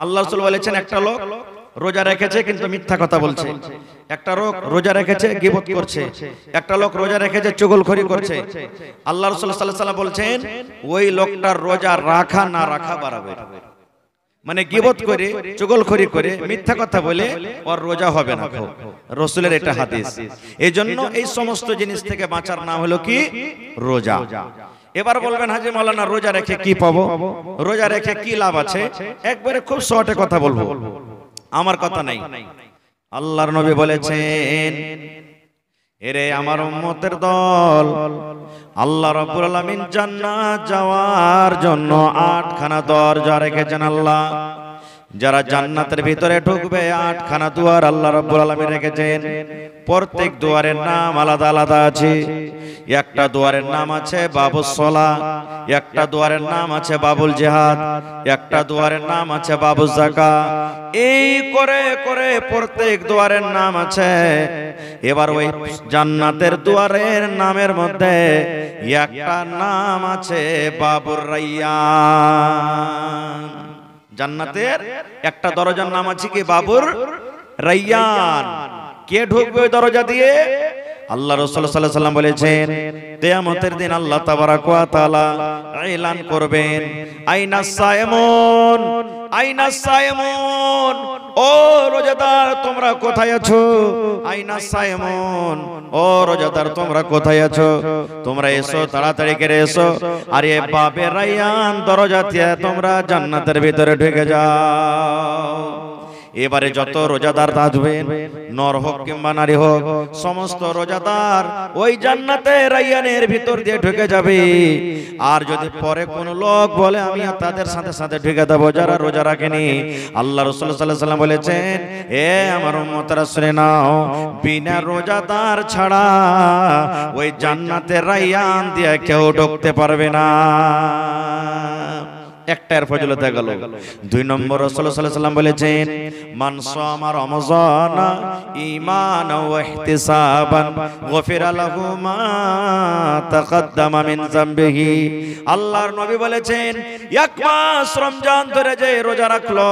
আল্লাহ রাসূল বলেছেন একটা লোক রোজা রেখেছে কিন্তু মিথ্যা কথা বলছে, একটা লোক রোজা রেখেছে গীবত করছে, একটা লোক রোজা রেখেছে চুগলখড়ি করছে। আল্লাহ রাসূল সাল্লাল্লাহু আলাইহি ওয়াসাল্লাম বলছেন ওই লোকটার রোজা রাখা না রাখা বরাবর। মানে গীবত করে চুগলখড়ি করে মিথ্যা কথা বলে ওর রোজা হবে না। রাসূলের এটা হাদিস। এইজন্য এই সমস্ত জিনিস থেকে বাঁচার নাম হলো কি রোজা। এবার বলবেন হাজী মাওলানা রোজা রেখে কি পাবো, রোজা রেখে কি লাভ আছে? একবারে খুব শর্টে কথা বলবো, আমার কথা নাই। আল্লাহর নবী বলেছেন এরে আমার উম্মতের দল, আল্লাহ রাব্বুল আলামিন জান্নাত যাওয়ার জন্য 8খানা দরজা রেখেছেন আল্লাহ। যারা জান্নাতের ভিতরে ঢুকবে 8খানা দুয়ার আল্লাহ রাব্বুল আলামিন রেখেছেন। প্রত্যেক দুয়ারের নাম আলাদা আলাদা আছে। একটা দুয়ারের নাম আছে বাবুস সালাহ, একটা দুয়ারের নাম আছে বাবুল জিহাদ, একটা দুয়ারের নাম আছে বাবুল যাকাত। এই করে করে প্রত্যেক দুয়ারের নাম আছে। এবার ওই জান্নাতের দুয়ারের নামের মধ্যে একটা নাম আছে বাবুর রায়্যান। জান্নাতের একটা দরজার নাম আছে কি বাবুর রায়্যান। কে ঢুকবে ওই দরজা দিয়ে? আল্লাহ রাসূল সাল্লাল্লাহু আলাইহি ওয়াসাল্লাম বলেছেন কিয়ামতের দিন আল্লাহ তাবারাক ওয়া তাআলা এলান করবেন আইনাস সায়েমুন, আইনাস সায়েমুন, ও রোজাদার তোমরা কোথায় আছো? আইনাস সায়েমুন, ও রোজাদার তোমরা কোথায় আছো? তোমরা এসো, তাড়াতাড়ি করে এসো। আর এই বাবে রায়্যান দরজা দিয়ে তোমরা জান্নাতের ভিতরে ঢুকে যাও। এবারে যত রোজাদার আসবেন, নর হোক কিংবা নারী হোক, সমস্ত রোজাদার ওই জান্নাতের রায়্যানের ভিতর দিয়ে ঢুকে যাবে। আর যদি পরে কোন লোক বলে আমি তাদের সাথে সাথে ঢুকে দেবো যারা রোজা রাখেনি, আল্লাহ রাসূল সাল্লাল্লাহু আলাইহি ওয়াসাল্লাম বলেছেন এ আমার উম্মতরা শুনে নাও, বিনা রোজাদার ছাড়া ওই জান্নাতের রায়্যান দিয়ে কেউ ঢুকতে পারবে না। একটার ফজিলত গেল। 2 নম্বর রাসূল সাল্লাল্লাহু আলাইহি ওয়াসাল্লাম বলেছেন মান সামা রমাযান ঈমানান ওয়া ইহতিসাবান গফিরা লাহু মা তাকাদ্দামা মিন যামবিহি। আল্লাহর নবী বলেছেন এক মাস রমজান ধরে যে রোজা রাখলো,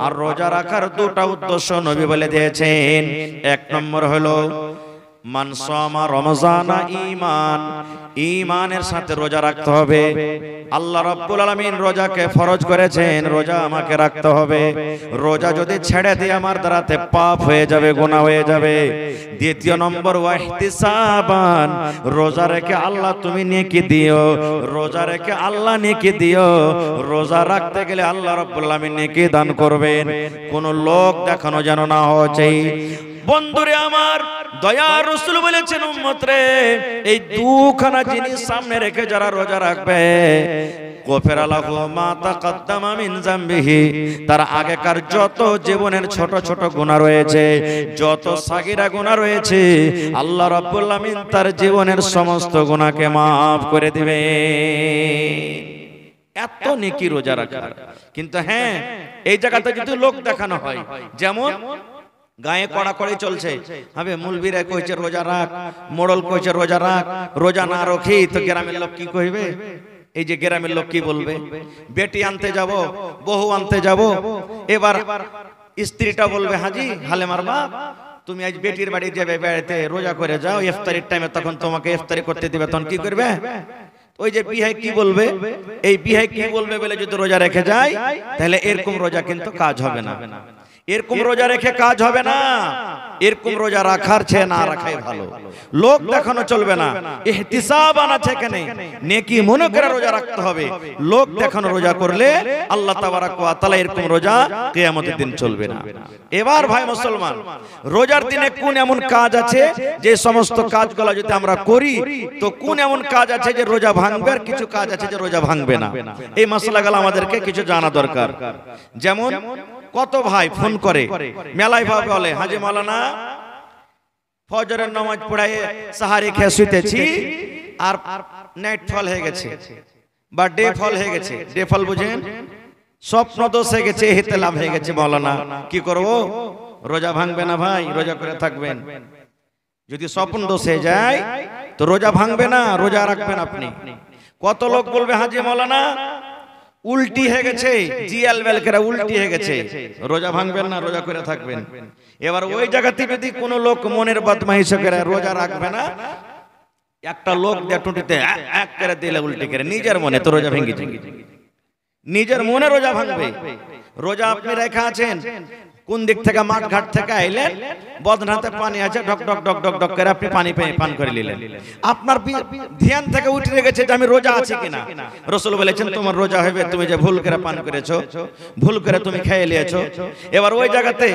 আর রোজা রাখার দুটো উদ্দেশ্য নবী বলে দিয়েছেন। 1 নম্বর হলো মান সামা রমাযানা ঈমান, ঈমানের সাথে রোজা রাখতে হবে। আল্লাহ রাব্বুল আলামিন রোজাকে ফরজ করেছেন, রোজা আমাকে রাখতে হবে। রোজা যদি ছেড়ে দিই আমার দ্বারাতে পাপ হয়ে যাবে, গুনাহ হয়ে যাবে। 2 নম্বর ওয়া ইহতিসাবান, রোজা রেখে আল্লাহ তুমি নেকি দিও, রোজা রেখে আল্লাহ নেকি দিও। রোজা রাখতে গেলে আল্লাহ রাব্বুল আলামিন নেকি দান করবেন, কোন লোক দেখানো যেন না হয়। বন্ধুরে আমার, দয়ার রাসূল বলেছেন উম্মত রে, এই দুখানা জিনিস সামনে রেখে যারা রোজা রাখবে গফিরা লাহু মা তাকাদ্দামা মিন যামবিহি, তার আগেকার যত জীবনের ছোট ছোট গুনাহ রয়েছে, যত সাগীরা গুনাহ রয়েছে, আল্লাহ রাব্বুল আলামিন তার জীবনের সমস্ত গুনাহকে maaf করে দিবে। এত নেকি রোজা রাখার। কিন্তু হ্যাঁ, এই জায়গাতে যদি লোক দেখানো হয়, যেমন গায়ে কড়াকড়ি চলছে, হবে মুলবিরা কইছে রোজা রাখ, মোড়ল কইছে রোজা রাখ, রোজা না রাখি তো গ্রামের লোক কি কইবে? এই যে গ্রামের লোক কি বলবে? বেটি আনতে যাব, বহু আনতে যাব, এবার স্ত্রীটা বলবে হাজি হালেমার বাপ তুমি আজ বেটির বাড়ি যাবে, বেড়াতে রোজা করে যাও, ইফতারির টাইমে তখন তোমাকে ইফতারি করতে দিবে, তখন কি করবে? ওই যে বিহাই কি বলবে, এই বিহাই কি বলবে বলে যদি রোজা রেখে যায়, তাহলে এরকম রোজা কিন্তু কাজ হবে না। এরকম রোজা রেখে কাজ হবে না। এরকম রোজা রাখার চেয়ে না রাখাই ভালো। লোক দেখানো চলবে না, ইহতিসাব আছে কেন, নেকি মনে করে রোজা রাখতে হবে। লোক দেখানো রোজা করলে আল্লাহ তাবারাক ওয়া তাআলা এরকম রোজা কিয়ামতের দিন চলবে না। এবার ভাই মুসলমান, রোজার দিনে কোন এমন কাজ আছে যে সমস্ত কাজগুলো যদি আমরা করি তো কোন এমন কাজ আছে যে রোজা ভাঙবে, আর কিছু কাজ আছে যে রোজা ভাঙবে না। এই মাসলাগুলো আমাদেরকে কিছু জানা দরকার। যেমন কত ভাই ফোন করে মেলায় ভাবে বলে হাজী মাওলানা ফজরের নামাজ পড়ায় সাহারি খেয়ে শুতেছি আর নাইট ফল হয়ে গেছে বা ডে ফল হয়ে গেছে। ডে ফল বুঝেন, স্বপ্ন দোষ হয়ে গেছে, হিতে লাভ হয়ে গেছে। মাওলানা কি করব? রোজা ভাঙবে না ভাই, রোজা করে থাকবেন। যদি স্বপ্ন দোষ হয়ে যায় তো রোজা ভাঙবে না, রোজা রাখবেন আপনি। কত লোক বলবে হাজী মাওলানা উল্টি হয়ে গেছে, জিয়াল বেল করে উল্টি হয়ে গেছে, রোজা ভাঙবেন না, রোজা করে থাকবেন। এবার ওই জায়গাতে যদি কোনো লোক মনের বদমাইশি করে রোজা রাখবে না, একটা লোক দিয়ে টুটিতে এক করে দিলে উল্টি করে নিজের মনে, তো রোজা ভেঙে যাবে, নিজের মনে রোজা ভাঙবে। রোজা আপনি রেখা আছেন, কোন দিক থেকে মাঠ ঘাট থেকে আইলেন, বদনাতে পানি আছে, ঢক ঢক ঢক ঢক ঢক করে আপনি পানি পান করে নিলেন, আপনার ধ্যান থেকে উঠে গেছে যে আমি রোজা আছি কিনা। রাসূল বলেছেন তোমার রোজা হবে, তুমি যে ভুল করে পান করেছো, ভুল করে তুমি খেয়ে নিয়েছো। এবার ওই জায়গাতে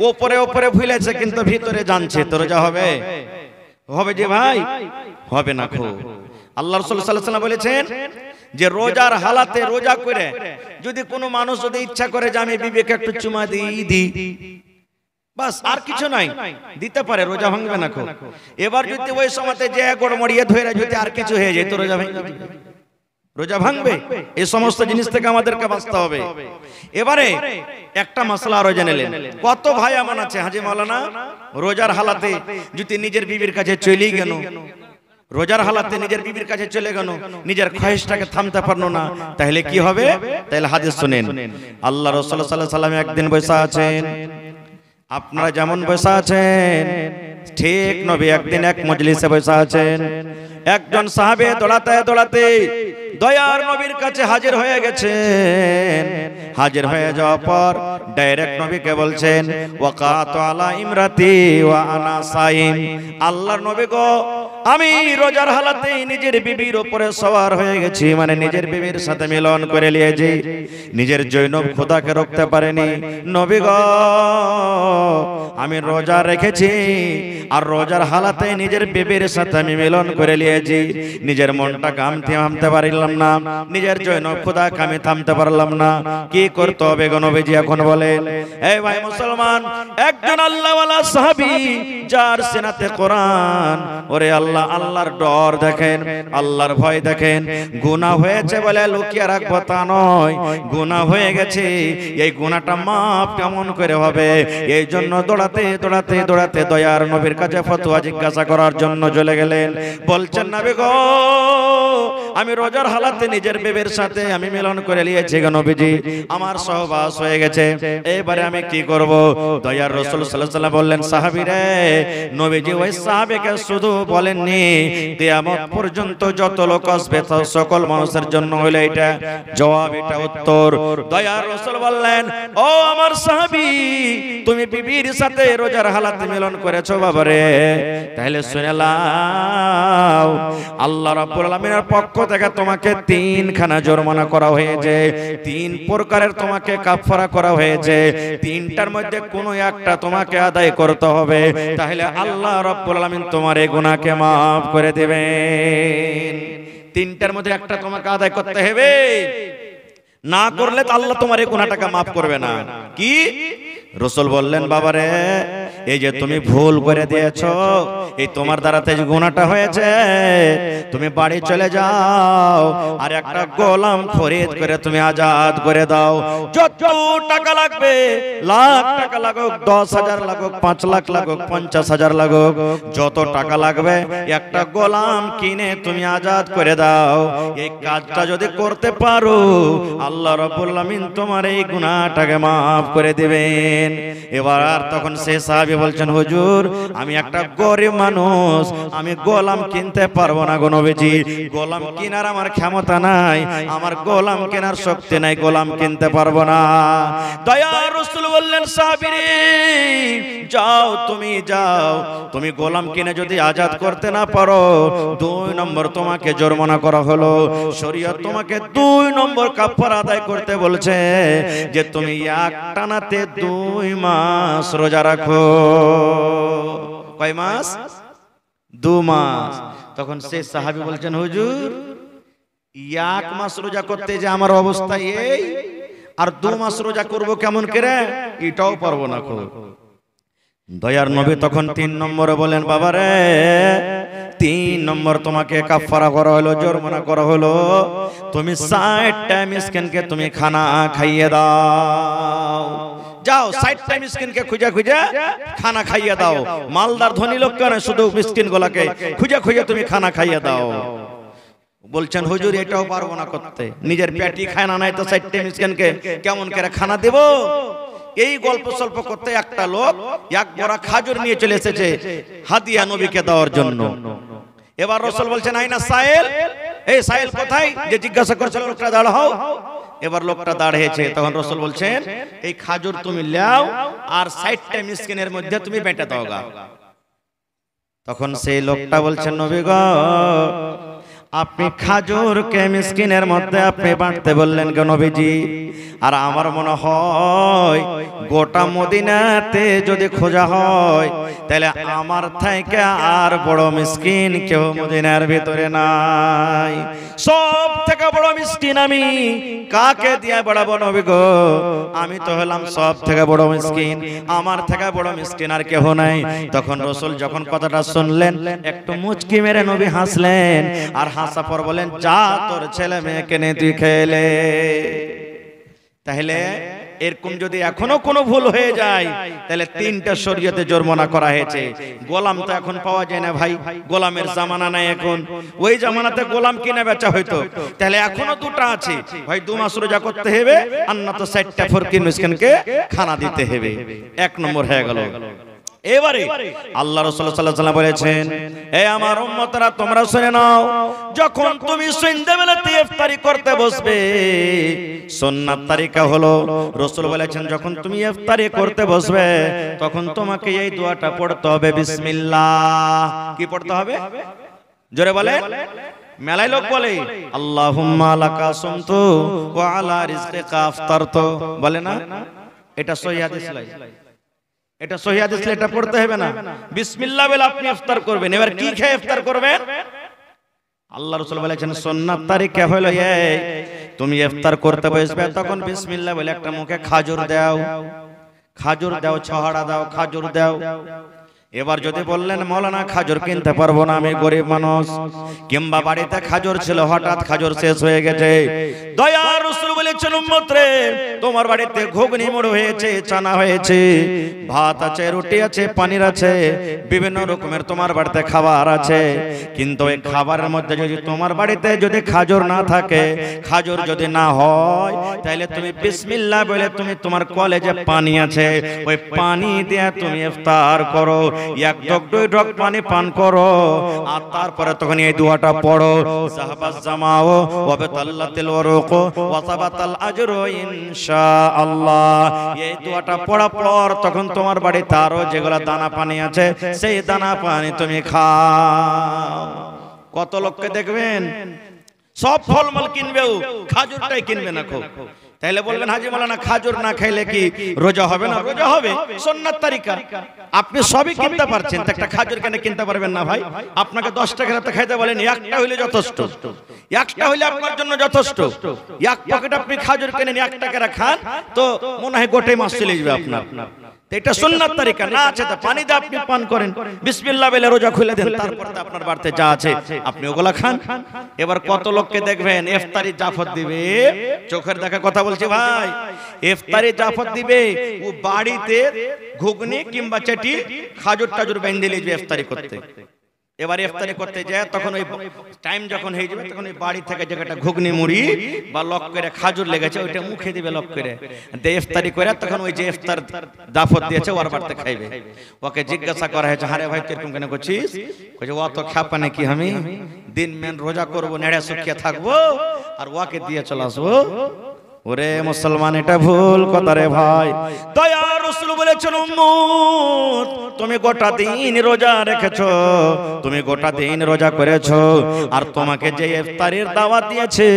ওপরে ওপরে ভুলেছে কিন্তু ভিতরে জানছে, তো রোজা হবে? হবে যে ভাই, হবে না। খো আল্লাহ রাসূল সাল্লাল্লাহু আলাইহি ওয়াসাল্লাম বলেছেন যে রোজার হালাতে রোজা করে যদি কোনো মানুষ যদি ইচ্ছা করে যে আমি বিবেকে একটু চুমা দিই, বাস আর কিছু নাই, দিতে পারে, রোজা ভাঙবে না। খো এবার যদি ওই সময়তে যে গড়মড়িয়ে ধরে যদি আর কিছু হয়ে যায়, তো রোজা ভাঙবে, রোজা ভাঙবে। এই সমস্ত জিনিস থেকে আমাদেরকে বাঁচতে হবে। এবারে একটা মাসলা আরো জেনে নেন। কত ভাই এমন আছে হাজী মাওলানা রোজার হালাতে যদি নিজের বিবির কাছে চলেই গেল, রোজার হালাতে নিজের বিবির কাছে চলে গেল, নিজের খয়েশটাকে থামতে পারলো না, তাহলে কি হবে? তাহলে হাদিস শুনেন। আল্লাহ রাসূল সাল্লাল্লাহু আলাইহি ওয়াসাল্লাম একদিন বসে আছেন, আপনারা যেমন বসে আছেন ঠিক নবী একদিন এক মজলিসে বসে আছেন। একজন সাহাবে দৌড়াতে দৌড়াতে দয়ার নবীর কাছে হাজির হয়ে গেছেন। হাজির হয়ে যাওয়ার পর ডাইরেক্ট নবীকে বলছেন ওয়াকাতু আলা ইমরাতি ওয়া আনা সাইম, আল্লাহর নবী গো আমি রোজার হালাতে নিজের বিবির উপরে সওয়ার হয়ে গেছি, মানে নিজের বিবির সাথে মিলন করে নিয়েছি, নিজের জৈনব খোদাকে রাখতে পারেনি। নবী গো আমি রোজা রেখেছি আর রোজার হালাতে নিজের বিবির সাথে আমি মিলন করে নিয়েছি, নিজের মনটাকে আমি থামতে পারলাম না, নিজের জৈনব খোদাকে আমি থামতে পারলাম না। কি করতে হবে গো নবীজি এখন বলেন? এই ভাই মুসলমান, একজন আল্লাহওয়ালা সাহাবী যার সিনাতে কোরআন, ওরে আল্লাহ, আল্লাহর ডর দেখেন, আল্লাহর ভয় দেখেন। গুনাহ হয়েছে বলে লুকিয়ে রাখবো তা নয়, গুনাহ হয়ে গেছে, এই গুনাহটা মাফ কেমন করে হবে? এই জন্য দৌড়াতে দৌড়াতে দৌড়াতে দয়ার নবীর কাছে ফতোয়া জিজ্ঞাসা করার জন্য চলে গেলেন। বলছেন নবী গো আমি রোজার হালাতে নিজের বিবির সাথে আমি মিলন করে নিয়েছি গো নবীজি, আমার সহবাস হয়ে গেছে, এবারে আমি কি করব? দয়ার রাসূল সাল্লাল্লাহু আলাইহি ওয়াসাল্লাম বললেন সাহাবী রে, নবীজি ওই সাহাবীকে শুধু বলেননি, কিয়ামত পর্যন্ত যত লোক আসবে সকল মানুষের জন্য হলো এটা জবাব, এটা উত্তর। দয়ার রাসূল বললেন ও আমার সাহাবী, তুমি বিবির সাথে রোজার হালাতে মিলন করেছো বাবারে, তাহলে শুনে নাও আল্লাহ রাব্বুল আলামিনের পক্ষ থেকে তোমাকে 3খানা জরিমানা করা হয়েছে, 3 প্রকারের তোমাকে কাফারা করা হয়েছে, 3টার মধ্যে কোনো একটা তোমাকে আদায় করতে হবে, তাহলে আল্লাহ রাব্বুল আলামিন তোমার এই গুনাহকে maaf করে দিবেন। 3টার মধ্যে একটা তোমাকে আদায় করতে হবে, না করলে তো আল্লাহ তোমার এই গুনাহটাকে maaf করবে না। কি? রাসূল বললেন বাবারে এই যে তুমি ভুল করে দিয়েছো, এই তোমার দ্বারাতে যে গুনাহটা হয়েছে, তুমি বাড়ি চলে যাও আর একটা গোলাম খরিদ করে তুমি আজাদ করে দাও, যত টাকা লাগবে, লাখ টাকা লাগুক, 10,000 লাগুক, 5 লাখ লাগুক, 50,000 লাগুক, যত টাকা লাগবে একটা গোলাম কিনে তুমি আজাদ করে দাও। এই কাজটা যদি করতে পারো আল্লাহ রাব্বুল আলামিন তোমার এই গুনাহটাকে maaf করে দিবেন। এবার তখন সে সাহাবী বলছেন হুজুর আমি একটা গরিব মানুষ, আমি গোলাম কিনতে পারবো না গো নবীজি, গোলাম কেনার আমার ক্ষমতা নাই, আমার গোলাম কেনার শক্তি নাই, গোলাম কিনতে পারবো না। দয়ার রাসূল বললেন সাহাবী রে যাও, তুমি গোলাম কিনে যদি আজাদ করতে না পারো, 2 নম্বর তোমাকে জরিমানা করা হলো। শরীয়ত তোমাকে 2 নম্বর কাফারা আদায় করতে বলছে যে তুমি একটানাতে 2 মাস রোজা রাখো। কয় মাস? 2 মাস। তখন সেই সাহাবী বলছেন হুজুর 1 মাস রোজা করতে যে আমার অবস্থা এই, আর 2 মাস রোজা করব কেমন করে, এটাও পারবো না। দয়ার নবী তখন 3 নম্বরে বলেন বাবারে 3 নম্বর তোমাকে কাফারা করা হলো, জরিমানা করা হলো, তুমি 60টা মিসকিনকে তুমি খানা খাইয়ে দাও। যাও 60টা মিসকিনকে খুঁজে খুঁজে খানা খাইয়ে দাও। মালদার ধনী লোক কেন, শুধু মিসকিন গুলাকে খুঁজে খুঁজে তুমি খানা খাইয়ে দাও। বলছেন হুজুর এটাও পারবো না করতে, নিজের পেটই খায় না, নাই তো 60 মিসকিনকে কেমন করে খানা দেব। এই গল্প সল্প করতে একটা লোক এক বড় খাজুর নিয়ে চলে এসেছে হাদিয়া নবীকে দেওয়ার জন্য। এবার রাসূল বলছেন আইনা সাইল, এই সাইল কোথায়, যে জিজ্ঞাসা করছিল লোকটা দাঁড়াও। এবার লোকটা দাঁড়িয়েছে, তখন রাসূল বলছেন এই খাজুর তুমি লাও আর 60টা মিসকিনের মধ্যে তুমি বেঁটে দাও গা। তখন সেই লোকটা বলছেন নবী গো, আপনি খাজুরকে মিসকিনের মধ্যে আপনি বাঁটতে বললেন কেন নবীজি? আর আমার মনে হয় গোটা মদিনাতে যদি খোঁজা হয় তাহলে আমার থেকে আর বড় মিসকিন কেউ মদিনার ভিতরে নাই। সব থেকে বড় মিসকিন আমি, কাকে দিয়ে বাড়াবো নবী গো? আমি তো হলাম সব থেকে বড় মিসকিন, আমার থেকে বড় মিসকিন আর কেউ নাই। তখন রাসূল যখন কথাটা শুনলেন একটু মুচকি মেরে নবী হাসলেন, আর হাসা পর বলেন যা তোর ছেলে মেয়েকে নিয়ে তুই খেলে। তাহলে এরকম যদি এখনো কোনো ভুল হয়ে যায় তাহলে 3টা শরীয়তে জরিমানা করা হয়েছে। গোলাম তো এখন পাওয়া যায় না ভাই, গোলামের জামানা নাই এখন। ওই জামানাতে গোলাম কিনে বেচা হইতো, তাহলে এখনো 2টা আছে ভাই, 2 মাস রোজা করতে হবে আর না তো 60টা ফকির মিসকিনকে খানা দিতে হবে। 1 নম্বর হয়ে গেল। এবারে আল্লাহ রাসূল সাল্লাল্লাহু আলাইহি ওয়াসাল্লাম বলেছেন, হে আমার উম্মতরা তোমরা শুনে নাও, যখন তুমি সন্ধ্যাবেলাতে ইফতারি করতে বসবে, সুন্নাত তরিকা হলো রাসূল বলেছেন যখন তুমি ইফতারি করতে বসবে তখন তোমাকে এই দোয়াটা পড়তে হবে, বিসমিল্লাহ। কি পড়তে হবে জোরে বলে? মেলাই লোক বলে আল্লাহুম্মা লাকা সুমতু ওয়া আলা রিজকিকা আফতারতু, বলে না? এটা সহিহ হাদিস নাই, এটা সহিহ হাদিস, এটা পড়তে হবে না। বিসমিল্লাহ বলে আপনি ইফতার করবেন। এবার কি খেয়ে ইফতার করবেন? আল্লাহ রাসূল বলেছেন সুন্নাত তরিকা হলো এই, তুমি ইফতার করতে বসবে তখন বিসমিল্লাহ বলে একটা মুখে খাজুর দাও, খাজুর দাও, ছহাড়া দাও, খাজুর দাও। এবার যদি বললেন মাওলানা খাজুর কিনতে পারবো না, আমি গরিব মানুষ, কিংবা বাড়িতে খাজুর ছিল হঠাৎ খাজুর শেষ হয়ে গেছে, দয়ার রাসূল বলেছেন উম্মত রে তোমার বাড়িতে ঘুগনি মুড়ি হয়েছে, চানা হয়েছে, ভাত আছে, রুটি আছে, পনির আছে, বিভিন্ন রকমের তোমার বাড়িতে খাবার আছে, কিন্তু এই খাবারের মধ্যে যদি তোমার বাড়িতে যদি খাজুর না থাকে, খাজুর যদি না হয়, তাহলে তুমি বিসমিল্লাহ বলে তুমি তোমার কলেজে পানি আছে ওই পানি দিয়ে তুমি ইফতার করো, 1 ঢোক 2 ঢোক পানি পান করো, আর তারপরে তখন এই দোয়াটা পড়ো, সাহাবাজ জামাও ওয়া বাতাল্লাতিল ওয়ারুক ওয়া সাবাতাল আজরু ইনশাআল্লাহ। এই দোয়াটা পড়ার পর তখন তোমার বাড়িতে আরো যেগুলা দানা পানি আছে সেই দানা পানি তুমি খাও। কত লোককে দেখবেন সব ফলমূল কিনবেও খাজুরটাই কিনবে না খুব। তাহলে বলবেন হাজী মাওলানা খাজুর না খাইলে কি রোজা হবে না? রোজা হবে, সুন্নাত তরিকা। আপনি সবই কিনতে পারছেন, তো একটা খাজুর কেন কিনতে পারবেন না ভাই? আপনাকে 10 টাকা রাতে খাইতে বলেন, একটা হইলে যথেষ্ট, একটা হইলে আপনার জন্য যথেষ্ট। 1 প্যাকেট আপনি খাজুর কিনেন 1 টাকা খান তো মনে হয় গোটাই মাস চলে যাবে আপনার। এটা সুন্নাত তরিকা না আছে তো পানি দিয়ে আপনি পান করেন, বিসমিল্লাহ বলে রোজা খুলে দেন, তারপর আপনার বাড়িতে যা আছে আপনি ওগুলা খান। এবার কত লোককে দেখবেন ইফতারি জাফর দিবে, চোখের দেখা কথা বলছি ভাই, ইফতারি জাফর দিবে ও বাড়িতে ঘুগনি কিংবা চেটি খাজুর টাজুর বেঁধে লিখবে ইফতারি করতে। এবার ইফতারি করতে যায় তখন ওই টাইম যখন হয়ে যাবে তখন ওই বাড়ি থেকে যে একটা ঘুগনি মুড়ি বা লক করে খাজুর লেগেছে ওইটা মুখে দিবে লক করে দিয়ে ইফতারি করে, তখন ওই যে ইফতার দাফত দিয়েছে ওর বাড়িতে খাইবে। ওকে জিজ্ঞাসা করা হয়েছে, আরে ভাই তুই এরকম কেন করছিস? কইছে ও তো খাপা নাকি, আমি দিন মেন রোজা করবো, নেড়ে শুকিয়ে থাকবো আর ওকে দিয়ে চলে আসবো। ওরে মুসলমান এটা ভুল কথা রে ভাই। দয়ার রাসূল বলেছেন উম্মত তুমি গোটা দিন রোজা রেখেছো, তুমি গোটা দিন রোজা করেছো, আর তোমাকে যে ইফতারের দাওয়াত দিয়েছে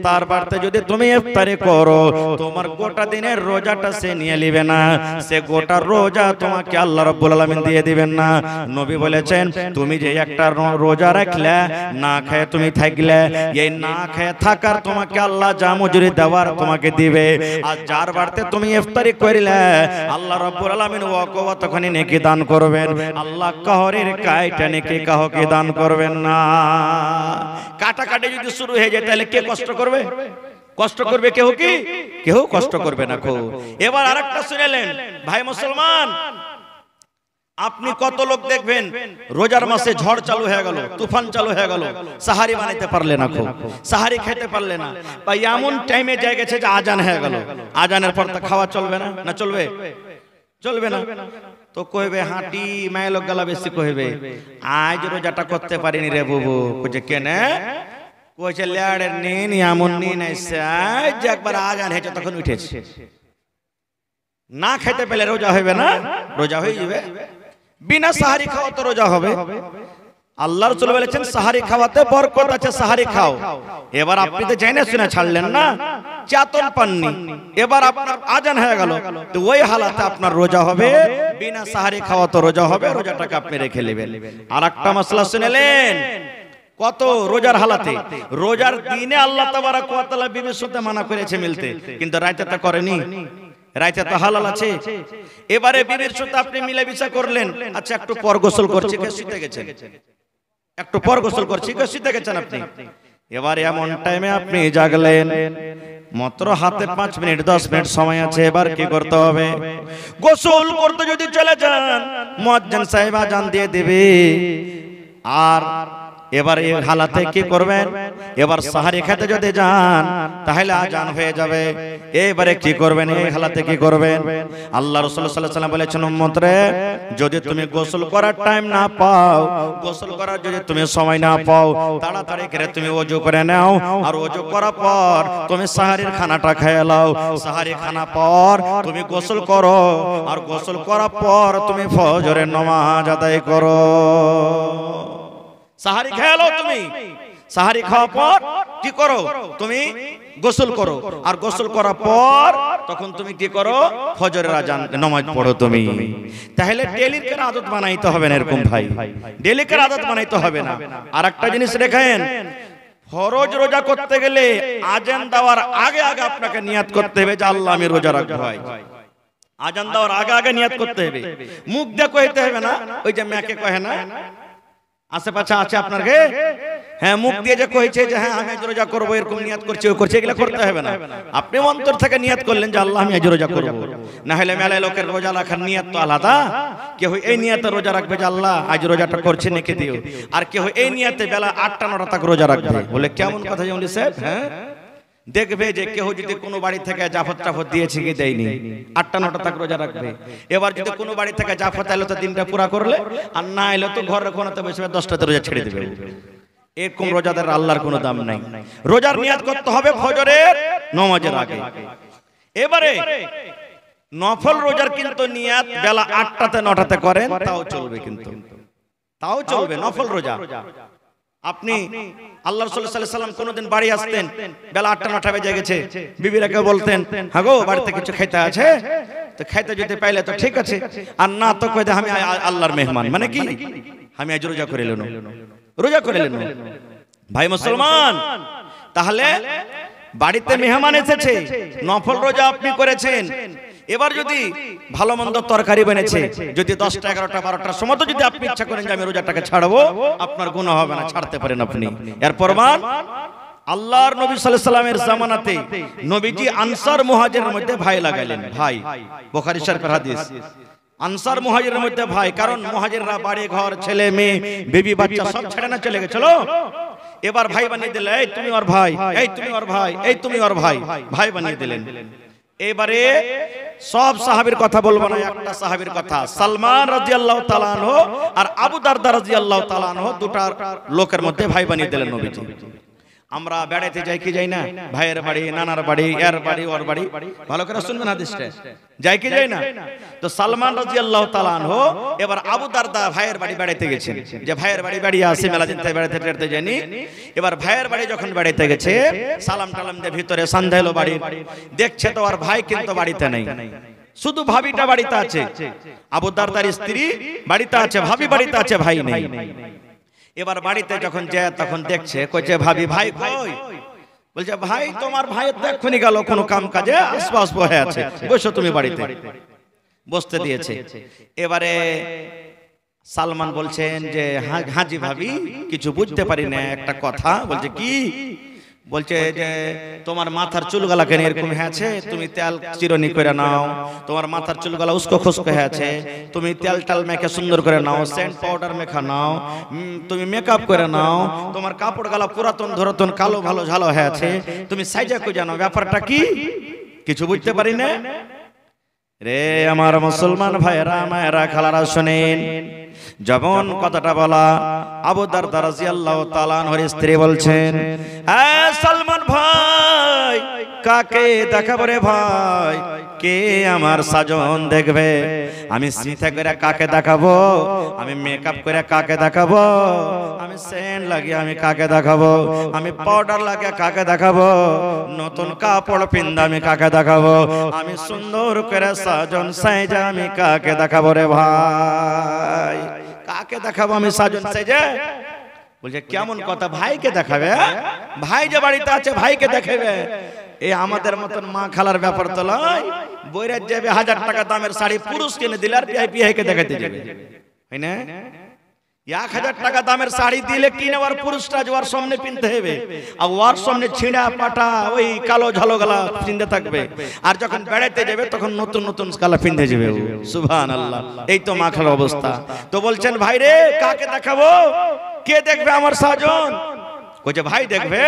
তার বাড়িতে যদি তুমি ইফতারি করো তোমার গোটা দিনের রোজাটা সে নিয়ে নেবে না, সে গোটা রোজা তোমাকে আল্লাহ রাব্বুল আলামিন দিয়ে দিবেন না। নবী বলেছেন তুমি যে একটা রোজা রাখলে না খেয়ে তুমি থাকলে, এই না খেয়ে থাকার তোমাকে আল্লাহ যা মজুরি দেওয়ার তোমাকে দিবে, আর যার বাড়িতে তুমি ইফতারি করিলে আল্লাহ রাব্বুল আলামিন ওয়াকে তখনই নেকি দান করবেন। আল্লাহ কাহরের কাইটা নেকি কাহকে দান করবেন না। কাটাকাটি যদি শুরু হয়ে যায় তাহলে কে কষ্ট করবে? কষ্ট করবে কেউ কি? কেউ কষ্ট করবে না। এবার আরেকটা শুনেলেন ভাই মুসলমান, আপনি কত লোক দেখবেন রোজার মাসে ঝড় চালু হয়ে গেল, তুফান চালু হয়ে গেল, সাহারি বানাইতে পারলে না, সাহারি খেতে পারলে না, বা এমন টাইমে যায় গেছে যে আজান হয়ে গেল, আজানের পর তো খাওয়া চলবে না, না চলবে? চলবে না। তো কইবে হাঁটি মায়ের লোক গালা বেশি কইবে আজ রোজাটা করতে পারিনি রে বুবু। কইছে কেনে? কইছে লেয়ারের নিন এমন নিন যে একবার আজান হয়েছে তখন উঠেছে। না খেতে পেলে রোজা হবে না? রোজা হয়ে যাবে। বিনা সাহারি খাওয়া তো রোজা হবে। আল্লাহ রাসূল বলেছেন সাহারি খাওয়াতে বরকত আছে, সাহারি খাও। এবার আপনি তো জেনে শুনে ছাড়লেন না, চেতন পাননি, এবার আপনার আজান হয়ে গেল, তো ওই হালাতে আপনার রোজা হবে। বিনা সাহারি খাওয়া তো রোজা হবে, রোজাটাকে আপনি রেখে নেবেন। আর একটা মাসলা শুনেলেন, কত রোজার হালাতে, রোজার দিনে আল্লাহ তাবারক ওয়া তাআলা বিবির সাথে মানা করেছে মিলতে, কিন্তু রাতে তা করেনি। রাতে তো হালাল আছে। এবারে বিবির সাথে আপনি মিলামিশা করলেন, আচ্ছা একটু পর গোসল করছি, কে শুতে গেছেন, একটু পর গোসল করছি, কে শুতে গেছেন আপনি। এবারে এমন টাইমে আপনি জাগলেন, মাত্র হাতে 5 মিনিট 10 মিনিট সময় আছে, এবার কি করতে হবে? গোসল করতে যদি চলে যান, মুয়াজ্জিন সাহেব আজান দিয়ে দিবে। আর এবার এই হালাতে কি করবেন? এবার সাহারি খেতে যদি যান তাহলে আজান হয়ে যাবে। এবারে কি করবেন? এই হালাতে কি করবেন? আল্লাহ রাসূল সাল্লাল্লাহু আলাইহি ওয়াসাল্লাম বলেছেন, উম্মতরে যদি তুমি গোসল করার টাইম না পাও, গোসল করার যদি তুমি সময় না পাও, তাড়াতাড়ি করে তুমি ওযু করে নাও, আর ওযু করার পর তুমি সাহারির খানাটা খেয়ে নাও। সাহারি খানা পর তুমি গোসল করো, আর গোসল করার পর তুমি ফজরের নামাজ আদায় করো। সাহারি খেয়ে নাও তুমি, সাহারি খাওয়ার পর কি করো? তুমি গোসল করো, আর গোসল করার পর তখন তুমি কি করো? ফজরের আজান নামাজ পড়ো তুমি। তাহলে ডেইলি করে আদত বানাইতে হবে না এরকম ভাই, ডেইলি করে আদত বানাইতে হবে না। আর একটা জিনিস রেখেন, ফরজ রোজা করতে গেলে আজান দেওয়ার আগে আগে আপনাকে নিয়াত করতে হবে যে আল্লাহ আমি রোজা রাখবো। ভাই আজান দেওয়ার আগে আগে নিয়াত করতে হবে, মুখ দিয়ে কইতে হবে না। ওই যে মেয়েকে কহে না, আশেপাশে আছে আপনার গে, হ্যাঁ মুখ দিয়ে যে কইছে যে হ্যাঁ আমি আজ রোজা করবো, এরকম নিয়াত করছে ও করছে, এগুলো করতে হবে না। আপনি অন্তর থেকে নিয়াত করলেন যে আল্লাহ আমি আজ রোজা করবো। না হলে মেলায় লোকের রোজা রাখার নিয়াত তো আলাদা। কেউ এই নিয়াতে রোজা রাখবে যে আল্লাহ আজ রোজাটা করছে নেকে দিও, আর কেউ এই নিয়াতে বেলা 8টা 9টা তক রোজা রাখবে। বলে কেমন কথা যেমন সাহেব, হ্যাঁ দেখবে যে কেউ যদি কোনো বাড়ি থেকে জাফত টাফত দিয়েছে কি দেয়নি, 8টা 9টা তক রোজা রাখবে। এবার যদি কোনো বাড়ি থেকে জাফত এলো তো দিনটা পুরা করলে, আর না এলো তো ঘরের কোনাতে বসে 10টাতে রোজা ছেড়ে দেবে। এরকম রোজাদের আল্লাহর কোনো দাম নাই। রোজার নিয়াত করতে হবে ফজরের নামাজের আগে। এবারে নফল রোজার কিন্তু নিয়াত বেলা 8টাতে 9টাতে করেন তাও চলবে, কিন্তু তাও চলবে নফল রোজা। আপনি আল্লাহ রাসূল সাল্লাল্লাহু আলাইহি ওয়াসাল্লাম কোনদিন বাড়ি আসতেন বেলা 8টা 9টা বেজে গেছে, বিবিরাকে বলতেন হ্যাঁ গো বাড়িতে কিছু খেতে আছে, তো খাইতে যদি পাইলে তো ঠিক আছে, আর না তো কইতে আমি আল্লাহর মেহমান, মানে কি আমি আজ রোজা করে এলাম, রোজা করে এলাম। ভাই মুসলমান, তাহলে বাড়িতে মেহমান এসেছে, নফল রোজা আপনি করেছেন, এবার যদি ভালো মন্দ তরকারি বানিয়েছে, যদি 10টা 11টা 12টার সময় তো যদি আপনি ইচ্ছা করেন যে আমি রোজাটাকে ছাড়বো, আপনার গুনাহ হবে না, ছাড়তে পারেন আপনি। এর প্রমাণ আল্লাহর নবী সাল্লাল্লাহু আলাইহি ওয়াসাল্লামের জামানাতে নবীজি আনসার মুহাজিরের মধ্যে ভাই লাগাইলেন। ভাই, বুখারী শরীফের হাদিস, আনসার মুহাজিরের মধ্যে ভাই, কারণ মুহাজিররা বাড়ি ঘর ছেলে মেয়ে বিবি বাচ্চা সব ছেড়ে না চলে গেছিল। এবার ভাই বানিয়ে দিলেন, এই তুমি ওর ভাই, এই তুমি ওর ভাই, এই তুমি ওর ভাই, ভাই বানিয়ে দিলেন। এবারে সব সাহাবীর কথা বলবো না, একটা সাহাবীর কথা, সালমান রাদিয়াল্লাহু তাআলা আনহু আর আবু দারদা রাদিয়াল্লাহু তাআলা আনহু, দুটা লোকের মধ্যে ভাই বানিয়ে দিলেন নবীজি। আমরা বেড়াইতে যাই কি যাই না, ভাইয়ের বাড়ি, নানার বাড়ি, এর বাড়ি, ওর বাড়ি, ভালো করে শুনবেন হাদিসটা, যাই কি যাই না। তো সালমান রাদিয়াল্লাহু তাআলা আনহু এবার আবু দারদা ভাইয়ের বাড়ি বেড়াইতে গেছেন, যে ভাইয়ের বাড়ি বেড়িয়ে আসে, মেলা দিন থেকে বেড়াইতে বেড়াইতে যায়নি। এবার ভাইয়ের বাড়ি যখন বেড়াইতে গেছে, সালাম টালাম দিয়ে ভিতরে সান্ধাইলো বাড়ি, দেখছে তো আর ভাই কিন্তু বাড়িতে নেই, শুধু ভাবিটা বাড়িতে আছে, আবু দারদার স্ত্রী বাড়িতে আছে, ভাবি বাড়িতে আছে, ভাই নেই। এবার বাড়িতে যখন যায় তখন দেখছে, কইছে ভাবি ভাই কই? বলছে ভাই তোমার ভাই তো এক্ষুনি গেল কোনো কাম কাজে, আশপাশ বসে আছে, বসো তুমি বাড়িতে, বসতে দিয়েছে। এবারে সালমান বলছেন যে হাজি ভাবি কিছু বুঝতে পারি না একটা কথা। বলছে কি? বলছে যে তোমার মাথার চুলগুলা কেন এরকম হয়েছে, তুমি তেল চিরনি করে নাও। তোমার মাথার চুলগুলা উস্কো খুস্কো হয়েছে, তুমি তেল টাল মেখে সুন্দর করে নাও, সেন্ট পাউডার মেখা নাও, তুমি মেকআপ করে নাও। তোমার কাপড় গালা পুরাতন ধরাতন কালো ভালো ঝালো হয়েছে, তুমি সাইজা কই জানো ব্যাপারটা কি? কিছু বুঝতে পারি না রে আমার মুসলমান ভাইরা মায়েরা খালারা শুনেন। যখন কথাটা বলা আবু দারদা রাদিয়াল্লাহু তাআলা আনহুর স্ত্রী বলছেন, এ সালমান ভাই কাকে দেখাবো রে ভাই, কে আমার সাজন দেখবে? আমি সিথা করে কাকে দেখাবো, আমি মেকআপ করে কাকে দেখাবো, আমি সেন্ট লাগিয়ে আমি কাকে দেখাবো, আমি পাউডার লাগিয়ে কাকে দেখাবো, নতুন কাপড় পিন্দা আমি কাকে দেখাবো, আমি সুন্দর করে সাজন সাইজা আমি কাকে দেখাবো রে ভাই, কাকে দেখাবো আমি সাজন সাইজা? বলছে কেমন কথা, ভাইকে দেখাবে? ভাই যে বাড়িতে আছে ভাইকে দেখাবে? এই আমাদের মতন মা খালার ব্যাপার তো নয়। বইরাত যাবে 1000 টাকা দামের শাড়ি পুরুষ কিনে দিলে আর বিআইকে দেখাতে যাবে, হয় না? 1000 টাকা দামের শাড়ি দিলে কিনে আর পুরুষটা ওর সামনে পিনতে হবে, আর ওর সামনে ছিঁড়া পাটা ওই কালো ঝালো গলা পিনতে থাকবে, আর যখন বেড়াইতে যাবে তখন নতুন নতুন কালা পিনতে যাবে। সুবহানাল্লাহ, এই তো মা খালার অবস্থা। তো বলছেন ভাই রে কাকে দেখাবো, কে দেখবে আমার সাজন? কইছে ভাই দেখবে।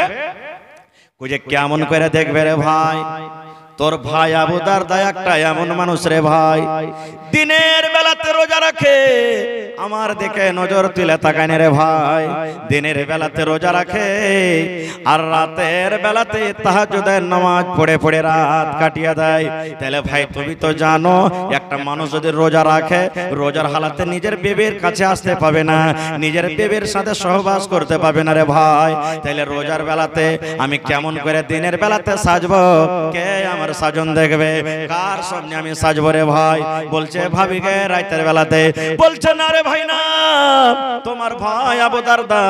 কইছে কেমন করে দেখবে রে ভাই? তোর ভাই আবু দারদা একটা এমন মানুষ রে ভাই, দিনের বেলাতে রোজা রাখে, আমার দিকে নজর তুলে তাকায় না রে ভাই। দিনের বেলাতে রোজা রাখে আর রাতের বেলাতে তাহাজ্জুদের নামাজ পড়ে পড়ে রাত কাটিয়ে দেয়। তাহলে ভাই তুমি তো জানো একটা মানুষ যদি রোজা রাখে, রোজার হালাতে নিজের বেবির কাছে আসতে পাবে না, নিজের বেবির সাথে সহবাস করতে পাবে না রে ভাই। তাহলে রোজার বেলাতে আমি কেমন করে দিনের বেলাতে সাজবো? কে আমার সাজন দেখবে? কার সামনে আমি সাজবো রে ভাই? বলছে ভাবিকে রাতের বেলাতে। বলছে না রে ভাই না, তোমার ভাই আবু দারদা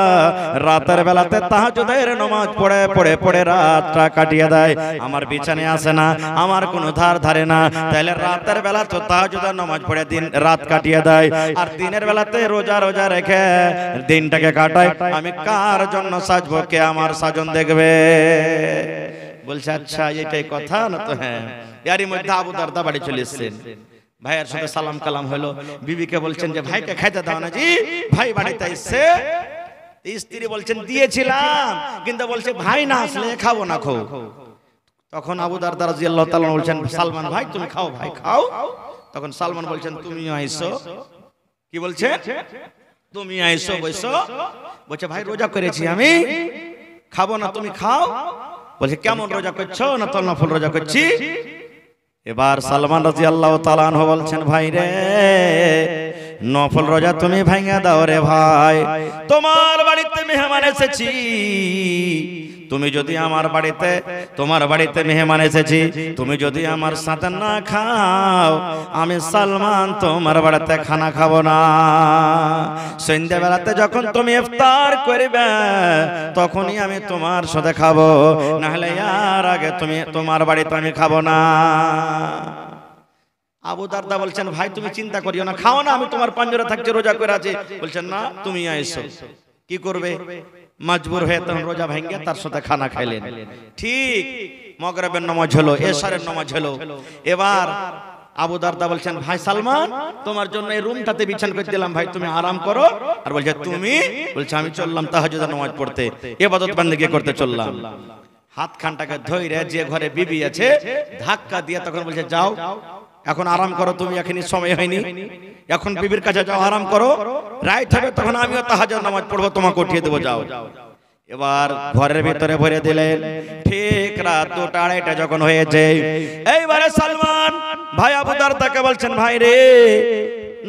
রাতের বেলাতে তাহাজ্জুদের নামাজ পড়ে পড়ে পড়ে রাতটা কাটিয়ে দেয়, আমার বিছানায় আসে না, আমার কোনো ধার ধারে না। তাহলে রাতের বেলা তো তাহাজ্জুদের নামাজ পড়ে দিন রাত কাটিয়ে দেয়, আর দিনের বেলাতে রোজা রোজা রেখে দিনটাকে কাটায়। আমি কার জন্য সাজবো? কে আমার সাজন দেখবে? বলছে আচ্ছা এটাই কথা না তো? হ্যাঁ। এরই মধ্যে আবু দারদা বাড়ি চলে এসেছেন, ভাইয়ের সাথে সালাম কালাম হলো। বিবিকে বলছেন যে ভাইকে খাইতে দাও না। জি ভাই বাড়িতে এসছে। স্ত্রী বলছেন দিয়েছিলাম, কিন্তু বলছে ভাই না আসলে খাবো না খাও। তখন আবু দারদা রাদিয়াল্লাহু তাআলা বলছেন সালমান ভাই তুমি খাও, ভাই খাও। তখন সালমান বলছেন তুমিও আইছো। কি বলছে? তুমি আইছো বইছো। বলছে ভাই রোজা করেছি আমি, খাবো না, তুমি খাও। বলছে কেমন রোজা করছো? না তো নফল রোজা করছি। এবার সালমান রাদিয়াল্লাহু তাআলা আনহু বলছেন ভাই রে নফল রোজা তুমি ভাঙা দাও রে ভাই, তোমার বাড়িতে মেহমান এসেছি, তুমি যদি আমার বাড়িতে, তোমার বাড়িতে মেহমান এসেছি, তুমি যদি আমার সাথে না খাও, আমি সালমান তোমার বাড়িতে খানা খাবো না। সন্ধ্যাবেলাতে যখন তুমি ইফতার করবে তখনই আমি তোমার সাথে খাবো, না হলে আর আগে তুমি তোমার বাড়িতে আমি খাবো না। আবু দারদা বলছেন ভাই তুমি চিন্তা করিও না, খাও না, আমি তোমার পাঞ্জরে থাকছি, রোজা করে আছি। বলছেন না তুমি আইসো। কি করবে? মজবুর হয়ে তখন রোজা ভেঙে তার সাথে খানা খাইলেন। ঠিক মাগরিবের নামাজ হলো, এশারের নামাজ হলো। এবার আবু দারদা বলছেন ভাই সালমান তোমার জন্য এই রুমটাতে বিছান করে দিলাম, ভাই তুমি আরাম করো। আর বলছে তুমি? বলছে আমি চললাম তাহাজ্জুদের নামাজ পড়তে, ইবাদত বন্দেগি করতে চললাম। হাত খানটাকে ধইরে যে ঘরে বিবি আছে ধাক্কা দিয়ে তখন বলছে যাও এখন আরাম করো, তুমি এখনই সময় হয়নি, এখন বিবির কাছে যাও আরাম করো, রাইট হবে তখন আমিও তাহাজ্জুদ নামাজ পড়বো, তোমাকে উঠিয়ে দেবো, যাও। এবার ঘরের ভিতরে ভরে দিলেন। ঠিক রাত 2টা 2:30 যখন হয়েছে, এইবারে সালমান ভাই আবু দারদাকে বলছেন ভাই রে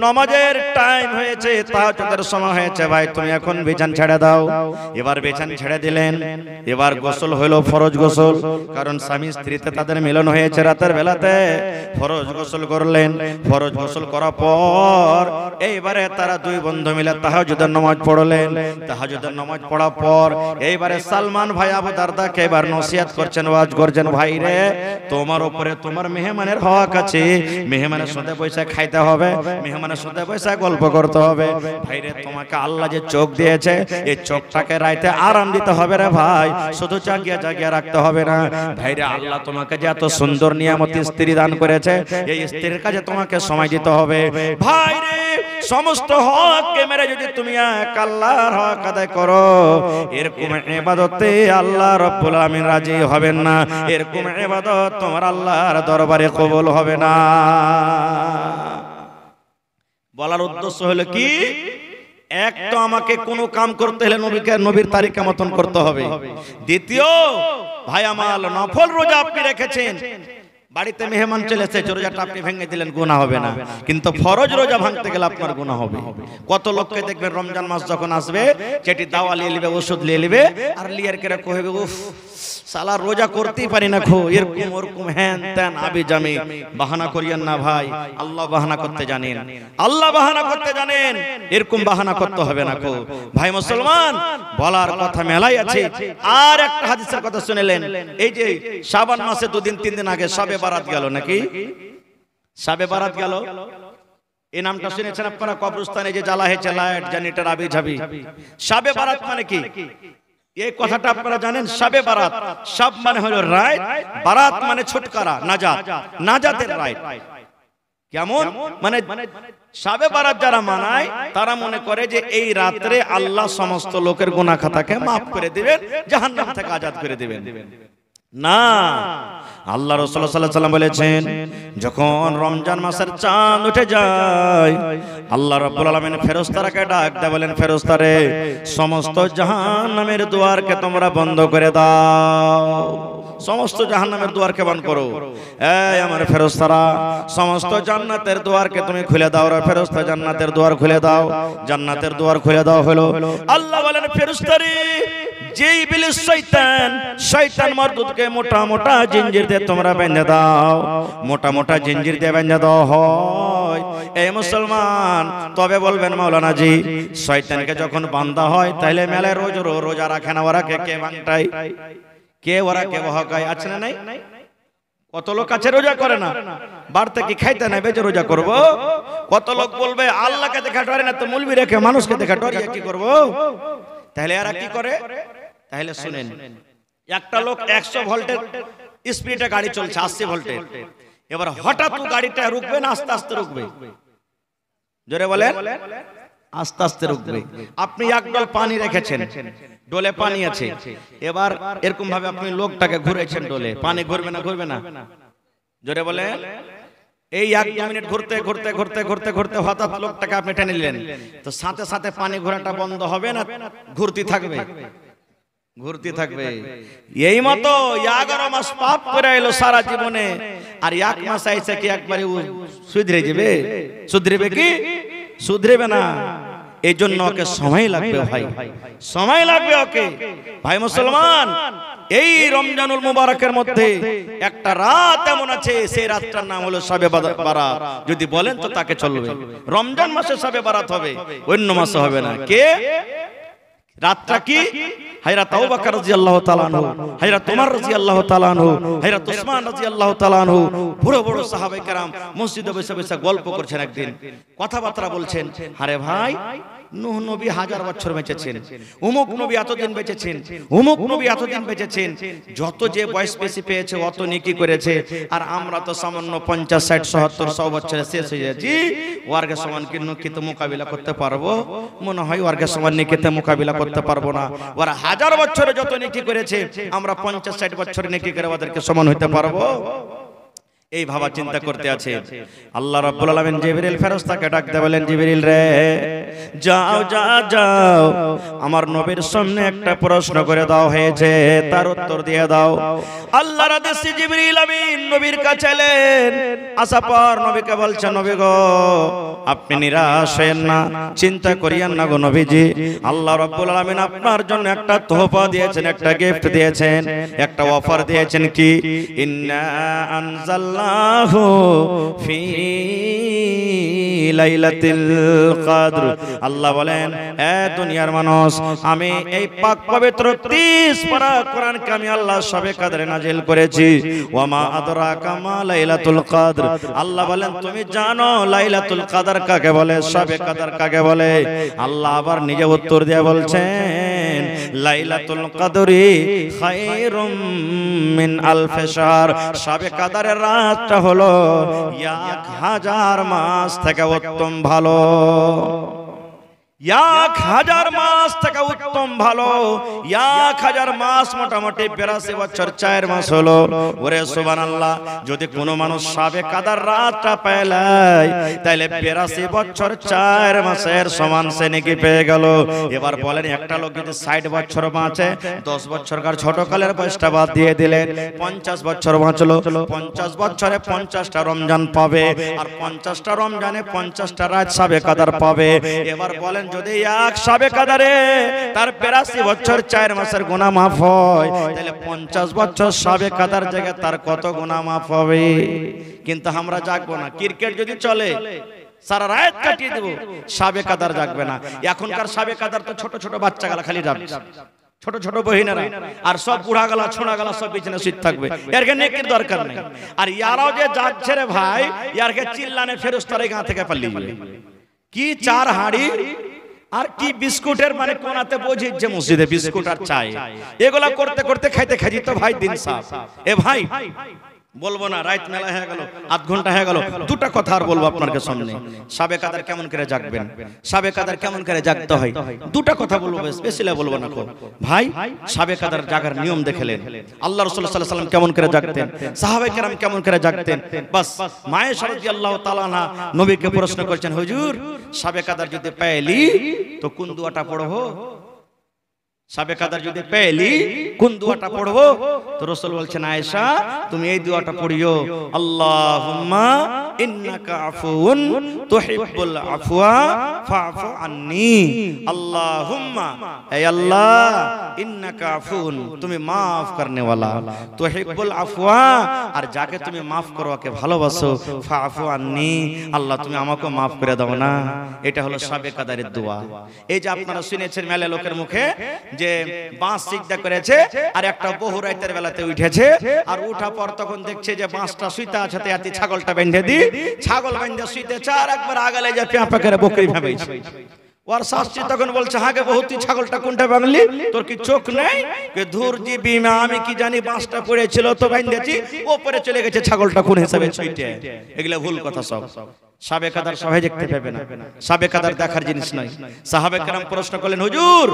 নামাজের টাইম হয়েছে, তাহাজ্জুদের সময় হয়েছে, ভাই তুমি এখন বিছান ছেড়ে দাও। এবার বিছান ছেড়ে দিলেন। এবার গোসল হলো, ফরজ গোসল, কারণ স্বামী স্ত্রীতে তাদের মিলন হয়েছে রাতের বেলাতে। ফরজ গোসল করলেন। ফরজ গোসল করার পর এইবারে তারা দুই বন্ধু মিলে তাহাজ্জুদের নামাজ পড়লেন। তাহাজ্জুদের নামাজ পড়ার পর এইবারে সালমান ভাই আবু দারদাকে এবার নসিহত করছেন, ওয়াজ করছেন, ভাই রে তোমার উপরে তোমার মেহমানের হক আছে, মেহমানের সাথে পয়সা খাইতে হবে, মেহমান মেহমানের সাথে বসে গল্প করতে হবে। ভাইরে তোমাকে আল্লাহ যে চোখ দিয়েছে এই চোখটাকে রাইতে আরাম দিতে হবে রে ভাই, শুধু জাগিয়ে জাগিয়ে রাখতে হবে না। ভাইরে আল্লাহ তোমাকে যে এত সুন্দর নিয়ামত স্ত্রী দান করেছে এই স্ত্রীর কাছে তোমাকে সময় দিতে হবে। ভাইরে সমস্ত হককে মেরে যদি তুমি এক আল্লাহর হক আদায় করো, এরকম ইবাদতে আল্লাহ রাব্বুল আলামিন রাজি হবেন না, এরকম ইবাদত তোমার আল্লাহর দরবারে কবুল হবে না। বলার উদ্দেশ্য হলো কি, এক তো আমাকে কোনো কাম করতে হলে নবীর তারিকা মতন করতে হবে। দ্বিতীয় ভাই আমার নফল রোজা আপনি রেখেছেন, বাড়িতে মেহমান চলে এসেছে, রোজাটা আপনি ভেঙে দিলেন, গুনাহ হবে না, কিন্তু ফরজ রোজা ভাঙতে গেলে আপনার গুনাহ হবে। কত লোককে দেখবেন রমজান মাস যখন আসবে চেটি দাওয়া নিয়ে নেবে, ওষুধ নিয়ে নেবে, আর লিয়ার করে কইবে উফ সালা রোজা করতেই পারি না খো, এরকম ওরকম হ্যান ত্যান আবি জামি। বাহানা করিয়েন না ভাই, আল্লাহ বাহানা করতে জানেন, আল্লাহ বাহানা করতে জানেন, এরকম বাহানা করতে হবে না খো। ভাই মুসলমান বলার কথা মেলাই আছে। আর একটা হাদিসের কথা শুনেলেন, এই যে শাবান মাসে 2 দিন 3 দিন আগে শবে বারাত গেল, নাকি শবে বারাত গেল, এই নামটা শুনেছেন আপনারা? কবরস্থানে যে জ্বালা হয়েছে লাইট জেনারেটর আবি ঝাবি, শবে বারাত মানে কি এই কথাটা আপনারা জানেন? শবে বারাত, সব মানে হলো রাত, বারাত মানে ছুটকারা, নাজাত, নাজাতের রাত। কেমন মানে শবে বারাত যারা মানায় তারা মনে করে যে এই রাতে আল্লাহ সমস্ত লোকের গুনাহ খাতাকে maaf করে দিবেন, জাহান্নাম থেকে আজাদ করে দিবেন। না, আল্লাহ রাসূল সাল্লাল্লাহু আলাইহি ওয়াসাল্লাম বলেছেন যখন রমজান মাসের চাঁদ উঠে যায় আল্লাহ রাব্বুল আলামিন ফেরেশতারাকে ডাক দেয়, বলেন ফেরেশতারে সমস্ত জাহান্নামের দুয়ারকে তোমরা বন্ধ করে দাও, সমস্ত জাহান্নামের দুয়ারকে বন্ধ করো। এই আমার ফেরেশতারা সমস্ত জান্নাতের দুয়ারকে তুমি খুলে দাও রে ফেরেশতা, জান্নাতের দুয়ার খুলে দাও, জান্নাতের দুয়ার খুলে দাও। হলো আল্লাহ বলেন ফেরেশতারে যে ইবলিস শয়তান মারদুদকে মোটা মোটা জিঞ্জির দিয়ে তোমরা বেঁধে দাও, মোটা মোটা জিঞ্জির দিয়ে বেঁধে দাও হয়। এই মুসলমান তবে বলবেন মাওলানা জি শয়তানকে যখন বাঁধা হয় তাহলে মেলায় রোজ রোজা রাখে না, ওরা কে বাঁধটাই, কে ওরা কে বহাকায় আছে না নাই? কত লোক আছে রোজা করে না, বাড়তে কি খাইতে নাই বেজে রোজা করব। কত লোক বলবে আল্লাহকে দেখা ডরে না তো মুলবি রেখে মানুষকে দেখা ডরিয়ে কি করব। তাহলে এরা কি করে? তাহলে শুনেন, একটা লোক 100 ভোল্টের স্পিডে গাড়ি চলছে, 80 ভোল্টে, এবার হঠাৎ গাড়িটা রুকবে না আস্তে আস্তে রুকবে? জোরে বলেন, আস্তে আস্তে রুকবে। আপনি এক ডোল পানি রেখেছেন, ডোলে পানি আছে, এবার এরকম ভাবে আপনি লোকটাকে ঘুরেছেন ডোলে, পানি ঘুরবে না ঘুরবে না? জোরে বলেন। এই 1-2 মিনিট ঘুরতে ঘুরতে ঘুরতে ঘুরতে ঘুরতে হঠাৎ লোকটাকে আপনি টেনে নিলেন, তো সাথে সাথে পানি ঘোরাটা বন্ধ হবে না ঘুরতে থাকবে? ঘুরতে থাকবে। এই মতো 11 মাস পাপ করে এলো সারা জীবনে, আর 1 মাস আইছে কি একবারে সুধরে যাবে? সুধরবে কি? সুধরবে না। এই জন্য ওকে সময় লাগবে ভাই, সময় লাগবে ওকে। ভাই মুসলমান এই রমজানুল মুবারকের মধ্যে একটা রাত এমন আছে, সেই রাতটার নাম হলো শবে বারাত। যদি বলেন তো তাকে চলবে। রমজান মাসে শবে বারাত হবে, অন্য মাসে হবে না। কে রাতটা কি? হযরত আবু বকর রাদিয়াল্লাহু তাআলা আনহু, হযরত ওমর রাদিয়াল্লাহু তাআলা আনহু, হযরত উসমান রাদিয়াল্লাহু তাআলা আনহু, বড় বড় সাহাবায়ে কেরাম মসজিদে বসে বসে গল্প করছেন, একদিন কথাবার্তা বলছেন। আরে ভাই নূহ নবী 1000 বছর বেঁচেছেন, অমুক নবী এতদিন বেঁচেছেন, অমুক নবী এতদিন বেঁচেছেন, যত যে বয়স বেশি পেয়েছে অত নেকি করেছে, আর আমরা তো সামান্য 50 60 70 100 বছরে শেষ হয়ে যাচ্ছি। ওয়ার্গের সমান কি নেকিতে মোকাবিলা করতে পারবো? মনে হয় ওয়ার্গের সমান নেকিতে মোকাবিলা করতে পারবো না। ওরা 1000 বছরে যত নেকি করেছে আমরা 50 60 বছরে নেকি করে ওদেরকে সমান হতে পারবো? এই ভাবা চিন্তা করতে আছে। আল্লাহ রাব্বুল আলামিন জিবরিল ফেরেশতাকে ডাক দিয়ে বলেন, জিবরিল রে যাও যাও, আমার নবীর সামনে একটা প্রশ্ন করে দাও হয়েছে, তার উত্তর দিয়ে দাও। আল্লাহর আদেশে জিবরিল আমিন নবীর কাছে এলেন। আসার পর নবীকে বলছেন, নবী গো আপনি নিরাশ হয়েন না, চিন্তা করিয়েন না গো নবীজি। আল্লাহ রাব্বুল আলামিন আপনার জন্য একটা তোহফা দিয়েছেন, একটা গিফট দিয়েছেন, একটা অফার দিয়েছেন। কি? ইন্না আনজালনাহু ফি লাইলাতুল কদর। আল্লাহ বলেন, এ দুনিয়ার মানুষ, আমি এই পাক পবিত্র 30 পারা কোরআনকে আমি আল্লাহ শবে কদরে নাজিল করেছি। ওয়া মা আদরাকা মা লাইলাতুল কদর। আল্লাহ বলেন, তুমি জানো লাইলাতুল কদর কাকে বলে, শবে কদর কাকে বলে? আল্লাহ আবার নিজে উত্তর দিয়ে বলছেন, লাইলাতুল কদরি খায়রুম মিন আলফি শাহর। শবে কদরের রাতটা হলো 1000 মাস থেকে উত্তম ভালো। 1000 মাস থেকে উত্তম ভালো। 1000 মাস মোটামুটি 82 বছর 4 মাস হলো। ওরে সুবহানাল্লাহ, যদি কোনো মানুষ শবে কদর রাতটা পেলায়, তাহলে 82 বছর 4 মাসের সমান সে নেকি পেয়ে গেল। এবার বলেন, একটা লোক যদি 60 বছর বাঁচে, 10 বছরকার ছোটকালের বয়সটা বাদ দিয়ে দিলেন, 50 বছর বাঁচলো। 50 বছরে 50টা রমজান পাবে, আর 50টা রমজানে 50টা রাত শবে কদর পাবে। এবার বলেন, যদি এক শবে কদরে তার 82 বছর 4 মাসের গুনাহ মাফ হয়, তাহলে 50 বছর শবে কদর জায়গায় তার কত গুনাহ মাফ হবে? কিন্তু আমরা জাগবো না। ক্রিকেট যদি চলে, সারা রাত কাটিয়ে দেব, শবে কদর জাগবে না। এখনকার শবে কদর তো ছোট ছোট বাচ্চাগুলা খালি যাবে, ছোট ছোট বহিনেরা, আর সব বুড়া গলা ছোড়া গলা সব পিছনে শুয়ে থাকবে। এরকে নেকির দরকার নেই। আর ইয়ারাও যে যাচ্ছে রে ভাই, ইয়ারকে চিল্লানে ফেরেশতারা গাঁ থেকে পালিয়ে যাবে। কি 4 হাঁড়ি আর কি বিস্কুটের মানে কোনাতে বোঝিচ্ছে মসজিদে বিস্কুট আর চাই, এগুলা করতে করতে খাইতে খাইতে তো ভাই দিন সাফ। এ ভাই বলবো না, রাত মেলা হয়ে গেল, আধ ঘন্টা হয়ে গেল, দুটা কথা আর বলবো আপনার সামনে। শবে কদর কেমন করে জাগবেন, শবে কদর কেমন করে জাগতে হয়, দুটা কথা বলবো, বেশি বলবো না ভাই। শবে কদর জাগার নিয়ম দেখলেন, আল্লাহ রাসূল সাল্লাল্লাহু আলাইহি ওয়াসাল্লাম কেমন করে জাগতেন, সাহাবায়ে কেরাম কেমন করে জাগতেন। বাস মায়েশা রাদিয়াল্লাহু তাআলা আনহা নবীকে প্রশ্ন করছেন, হুজুর শবে কদর যদি পেলি তো কোন দুয়াটা পড়বো? শবে কদর যদি পেলি কোন দুয়াটা পড়বো? তো রাসূল বলছেন, আয়েশা তুমি এই দুয়াটা পড়িও, আল্লাহুম্মা ইন্নাকা আফুউন তুহিব্বুল আফওয়া ফাফু আন্নি। আল্লাহুম্মা, হে আল্লাহ, ইন্নাকা আফুউন, তুমি maaf করনে वाला, তুহিব্বুল আফওয়া, আর যাকে তুমি maaf করো ওকে ভালোবাসো, ফাফু আন্নি, আল্লাহ তুমি আমাকে maaf করে দাও না। এটা হলো শবে কদরের দোয়া। এই যে আপনারা শুনেছেন মেলা লোকের মুখে যে বাঁশ সিজদা করেছে, আর একটা বহু রাতের বেলাতে উঠেছে, আর উঠা পর তখন দেখছে যে বাঁশটা শুইতে আছে, তাতে ছাগলটা বেঁধে দি, ছাগল বেঁধে শুইতে চার একবার আগালে যে পেঁপা করে বকরি ভাবেছে। ওর শাস্ত্রী তখন বলছে, হাগে বহুত ছাগলটা কোনটা বাংলি, তোর কি চোখ নেই? ধুর জি বিমা, আমি কি জানি বাঁশটা পড়েছিল তো বেঁধেছি, ওপরে চলে গেছে ছাগলটা কোন হিসাবে ছুইতে। এগুলা ভুল কথা সব। শবে কদর সবাই দেখতে পাবে না, শবে কদর দেখার জিনিস নয়। সাহাবায়ে কেরাম প্রশ্ন করলেন, হুজুর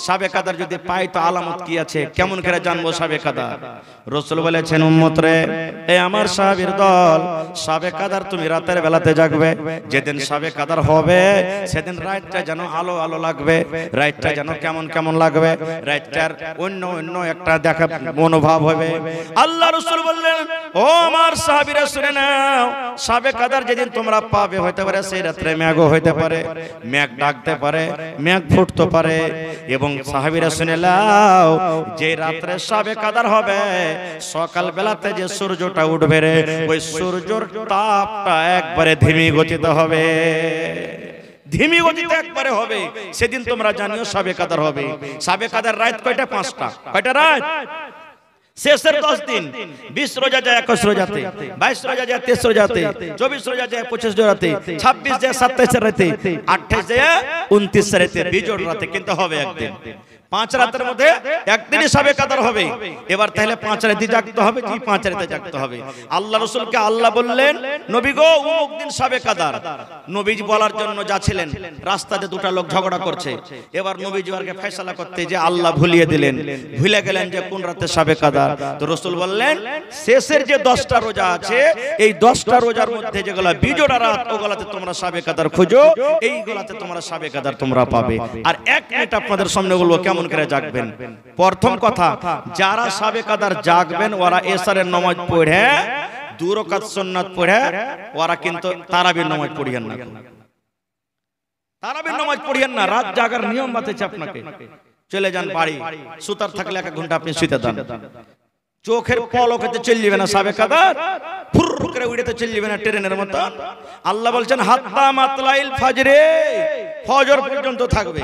শবে কদর যদি পাই তো আলামত কি আছে, কেমন করে জানবো শবে কদর? রাসূল বলেছেন, উম্মত রে, এই আমার সাহাবীর দল, শবে কদর তুমি রাতের বেলাতে জাগবে। যেদিন শবে কদর হবে সেদিন রাতটা যেন আলো আলো লাগবে, রাতটা যেন কেমন কেমন লাগবে, রাতটার অন্য অন্য একটা দেখা মনোভাব হবে। আল্লাহ রাসূল বললেন, ও আমার সাহাবীরা শুনে নাও, শবে কদর যেদিন তোমরা পাবে, হইতে পারে সেই রাতে মেঘও হইতে পারে, মেঘ ডাকতে পারে, মেঘ ফুটতে পারে। এবং সাহাবীরা শুনে নাও, যে রাতে শবে কদর হবে সকাল বেলাতে যে সূর্যটা উঠবে রে, ওই সূর্যের তাপটা একবারে ধীমি গতিতে হবে, ধীমি গতিতে একবারে হবে। সেদিন তোমরা জানিও শবে কদর হবে। শবে কদর রাত কয়টা? 5টা। কয়টা রাত? শেষের 10 দিন, 20 রোজা যায় 21 রোজাতে, 22 রোজা যায় 23 রোজাতে, 24 রোজা যায় 25 রোজাতে, 26 যায় 27 রাতে, 28 যায় 29 রাতে, বিজোড় রাতে। কিন্তু হবে একদিন, 5 রাতের মধ্যে একদিনই শবে কদর হবে। এবার তাহলে 5 রাতে জাগতে হবে, জি 5 রাতে জাগতে হবে। আল্লাহ রাসূলকে আল্লাহ বললেন, নবী গো অমুক দিন শবে কদর। নবীজি বলার জন্য যাচ্ছিলেন, রাস্তাতে দুটো লোক ঝগড়া করছে। এবার নবীজি ওরকে ফয়সালা করতে যে আল্লাহ ভুলিয়ে দিলেন, ভুলে গেলেন যে কোন রাতে শবে কদর। তো রাসূল বললেন, শেষের যে 10টা রোজা আছে, এই 10টা রোজার মধ্যে যেগুলা বিজোড়া রাত, ওগুলাতে তোমরা শবে কদর খুঁজো, এইগুলাতে তোমরা শবে কদর তোমরা পাবে। আর 1 মিনিট আপনাদের সামনে বলবো কেমন করে জাগবেন। প্রথম কথা, যারা শবে কদর জাগবেন ওরা এশারের নামাজ পড়ে 2 রাকাত সুন্নাত পড়ে, ওরা কিন্তু তারাবির নামাজ পড়িয়েন না, তারাবির নামাজ পড়িয়েন না। রাত জাগার নিয়ম বাতেছে আপনাকে। চলে যান বাড়ি, সুতার থাকলে 1 ঘন্টা আপনি শুইতে দেন, চোখের পলকেতে চলে যাবে না সাবে কাদার, ফুর করে উড়েতে চলে যাবে না ট্রেনের মতো। আল্লাহ বলছেন হাত্তা মাতলাইল ফাজরে, ফজর পর্যন্ত থাকবে।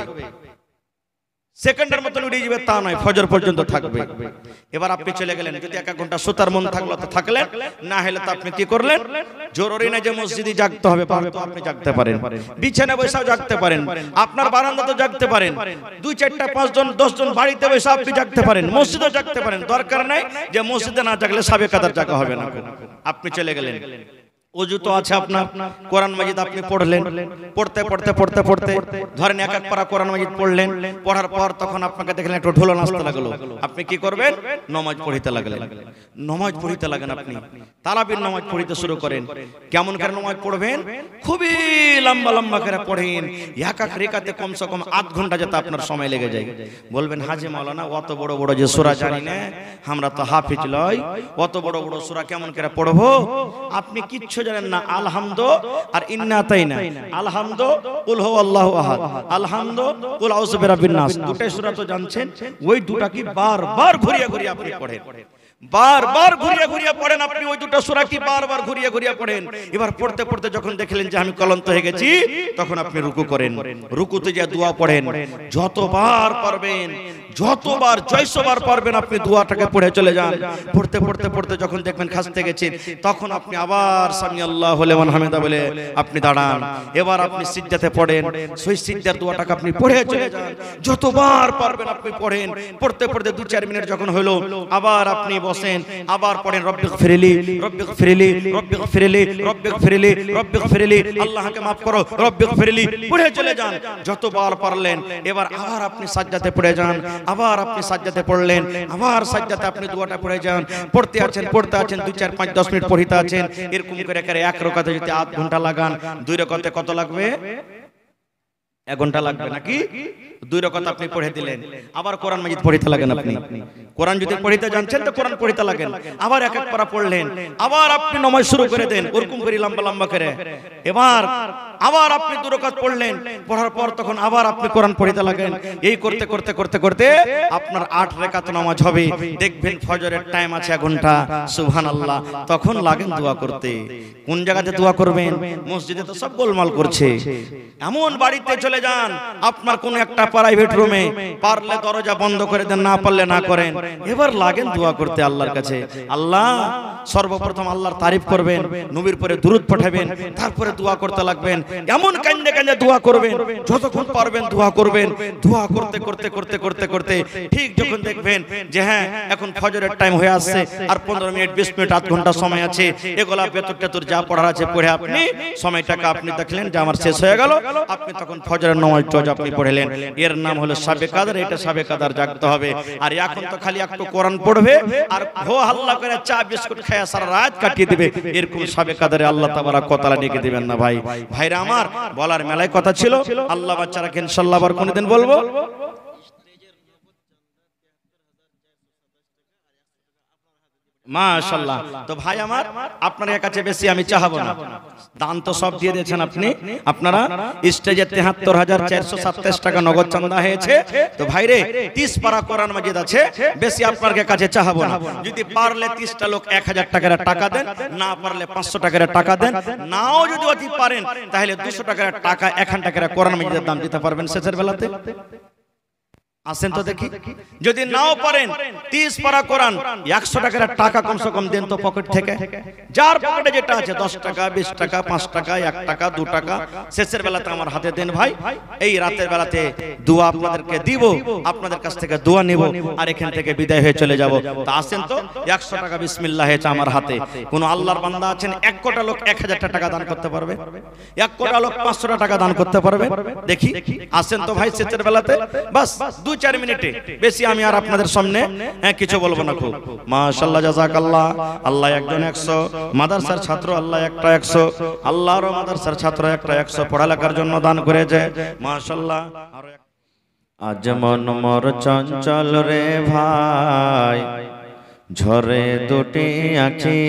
সেকেন্ডের মতো উড়ে যাবে তা নয়, ফজর পর্যন্ত থাকবে। এবার আপনি চলে গেলেন, যদি 1 ঘন্টা সুতার মন থাকলো তো থাকলেন, না হলে তো আপনি কি করলেন? জরুরি না যে মসজিদে জাগতে হবে, পারতো আপনি জাগতে পারেন, বিছানা বসেও জাগতে পারেন, আপনার বারান্দাতে জাগতে পারেন, 2, 4, 5 জন 10 জন বাড়িতে বসে আপনি জাগতে পারেন, মসজিদেও জাগতে পারেন। দরকার নাই যে মসজিদে না জাগলে সাবে কাদার জাগা হবে না। আপনি চলে গেলেন, ওযু তো আছে আপনার, কোরআন মাজিদ আপনি পড়লেন, পড়তে পড়তে পড়তে পড়তে ধরেন 1 পারা কোরআন মাজিদ পড়লেন, পড়ার পর তখন আপনাকে দেখলেন একটু ঢোলন আসতে লাগলো, আপনি কি করবেন? নামাজ পড়িতে লাগলেন। নামাজ পড়িতে লাগেন, আপনি তারাবির নামাজ পড়িতে শুরু করেন। কেমন করে নামাজ পড়বেন? খুবই লম্বা লম্বা করে পড়েন, এক এক রেখাতে কমসে কম 8 ঘন্টা যেতে আপনার সময় লেগে যায়। বলবেন হাজি মাওলানা অত বড় বড় যে সূরা জানি না, আমরা তো হাফিজ লই, অত বড় বড় সূরা কেমন করে পড়বো? আপনি কিচ্ছু জানেন না। আলহামদু আর ইন্না আতাইনা, আলহামদু কুল হুয়াল্লাহু আহাদ, আলহামদু কুল আউযু বিরাব্বিন নাস, দুটো সূরা তো জানছেন, ওই দুটা কি বারবার ঘুরিয়ে ঘুরিয়ে আপনি পড়েন, বারবার ঘুরিয়ে ঘুরিয়ে পড়েন আপনি ওই দুটো সূরা কি বারবার ঘুরিয়ে ঘুরিয়ে পড়েন। এবার পড়তে পড়তে যখন দেখলেন যে আমি ক্লান্ত হয়ে গেছি, তখন আপনি রুকু করেন, রুকুতে যে দোয়া পড়েন, যতবার পারবেন, যতবার 600 বার পারবেন আপনি দোয়াটাকে পড়ে চলে যান। পড়তে পড়তে পড়তে যখন দেখবেন খাসতে গেছেন, তখন আপনি আবার সামি আল্লাহু লিমান হামিদা বলে আপনি দাঁড়ান। এবার আপনি সিজদাতে পড়েন, সেই সিজদার দোয়াটাকে আপনি পড়ে চলে যান, যতবার পারবেন আপনি পড়েন। পড়তে পড়তে 2-4 মিনিট যখন হলো, আবার আপনি বসেন, আবার পড়েন রব্বিগফিরলি রব্বিগফিরলি রব্বিগফিরলি রব্বিগফিরলি রব্বিগফিরলি, আল্লাহকে maaf করো, রব্বিগফিরলি পড়ে চলে যান যতবার পারলেন। এবার আবার আপনি সাজদাতে পড়ে যান, আবার আপনি সাজদাতে পড়লেন, আবার সাজদাতে আপনি দোয়াটা পড়ে যান। পড়তে আছেন 2, 4, 5, 10 মিনিট পড়িতে আছেন। এরকম করে করে 1 রাকাতে যদি 8 ঘন্টা লাগান, 2 রাকাতে কত লাগবে? 1 ঘন্টা লাগবে নাকি? 2 রাকাত আপনি পড়ে দিলেন, আবার কোরআন মাজিদ পড়িতে লাগেন। আপনি কোরআন যদি পড়িতে জানছেন তো কোরআন পড়িতে লাগেন, আবার 1 পারা পড়লেন, আবার আপনি নামাজ শুরু করে দেন ওরকম করে লম্বা লম্বা করে। এবার আবার আপনি 2 রাকাত পড়লেন, পড়ার পর তখন আবার আপনি কোরআন পড়িতে লাগেন। এই করতে করতে করতে করতে আপনার 8 রাকাত নামাজ হবে। দেখবেন ফজরের টাইম আছে 1 ঘন্টা, সুবহানাল্লাহ। তখন লাগেন দোয়া করতে। কোন জায়গাতে দোয়া করবেন? মসজিদে তো সব গোলমাল করছে। এমন বাড়িতে চলে যান, আপনার কোন একটা প্রাইভেট রুমে, পারলে দরজা বন্ধ করে দেন, না পারলে না করেন। এবার লাগেন দোয়া করতে আল্লাহর কাছে। আল্লাহ সর্বপ্রথম আল্লাহর তারিফ করবেন, নবীর পরে দুরূদ পাঠাবেন, তারপরে দোয়া করতে লাগবেন। এমন কান্দে কান্দে দোয়া করবেন, যতক্ষণ পারবেন দোয়া করবেন। দোয়া করতে করতে করতে করতে করতে ঠিক যখন দেখবেন যে হ্যাঁ এখন ফজরের টাইম হয়ে আসছে, আর 15 মিনিট 20 মিনিট 8 ঘন্টা সময় আছে, এগুলা বেতর টেতর যা পড়ার আছে পড়ে আপনি সময়টাকে আপনি দেখলেন যে আমার শেষ হয়ে গেল, আপনি তখন ফজরের নামাজটা আপনি পড়লেন। এর নাম হলো সাবে কাদার। এটা সাবে কাদার জাগতে হবে। আর এখন তো খালি একটু কোরআন পড়বে আর হো হাল্লা করে চা বিস্কুট খেয়ে সারা রাত কাটিয়ে দিবে। এরকম সাবে কাদারে আল্লাহ তাবারক ওয়া তাআলা ডেকে দিবেন না ভাই। ভাইরা আমার, বলার মেলায় কথা ছিল, আল্লাহ বাচ্চা রাখেন, ইনশাআল্লাহ আবার কোনদিন বলবো। মাশাআল্লাহ। তো ভাই আমার, আপনার কাছে বেশি আমি চাহাবো না, দান তো সব দিয়ে দিয়েছেন আপনি। আপনারা স্টেজে ৭৩,৪২৭ টাকা নগদ চাঁদা হয়েছে। তো ভাইরে 30 পারা কোরআন মাজিদ আছে, বেশি আপনার কাছে চাহাবো না। যদি পারলে 30টা লোক 1000 টাকার টাকা দেন, না পারলে 500 টাকার টাকা দেন, নাও যদি অতি পারেন তাহলে 200 টাকার টাকা 1 টাকার কোরআন মাজিদের দাম দিতে পারবেন শেষের বেলাতে। আসেন তো দেখি। যদি নাও পারেন 30 পারা কোরআন 100 টাকার টাকা কমসে কম দেন তো পকেট থেকে। যার পকেটে যেটা আছে 10 টাকা 20 টাকা 5 টাকা 1 টাকা 2 টাকা শেষের বেলাতে আমার হাতে দেন ভাই। এই রাতের বেলাতে দোয়া আপনাদেরকে দিব, আপনাদের কাছ থেকে দোয়া নিব, আর এখান থেকে বিদায় হয়ে চলে যাব। তো আসেন তো 100 টাকা বিসমিল্লাহ হয়েছে আমার হাতে। কোন আল্লাহর বান্দা আছেন 1 কোটি লোক 1000 টাকা দান করতে পারবে? 1 কোটি লোক 500 টাকা দান করতে পারবে? দেখি আসেন তো ভাই শেষের বেলাতে। বাস 2-4 মিনিটে, বেশি আমি আর আপনাদের সামনে কিছু বলবো না। খুব মাশাআল্লাহ, জাযাকাল্লাহ। আল্লাহ একজন 100, মাদ্রাসার ছাত্র আল্লাহ একটা 100, আল্লাহর মাদ্রাসার ছাত্র একটা 100 পড়ালেখার জন্য দান করেছে। মাশাআল্লাহ। আজ মন মোর চঞ্চল রে ভাই, ঝরে দুটি আঁখি,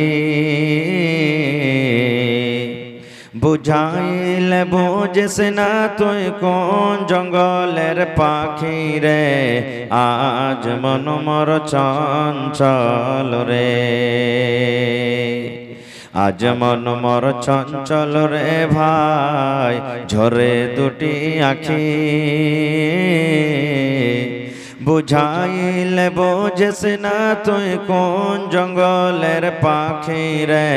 বুঝাইলে বুঝিস না তুই কোন জঙ্গলের পাখি রে, আজ মন মোর চঞ্চল রে, আজ মন মোর চঞ্চল রে ভাই, ঝরে দুটি আখি। বুঝাইলে বুঝিস না তুই কোন জঙ্গলের পাখি রে,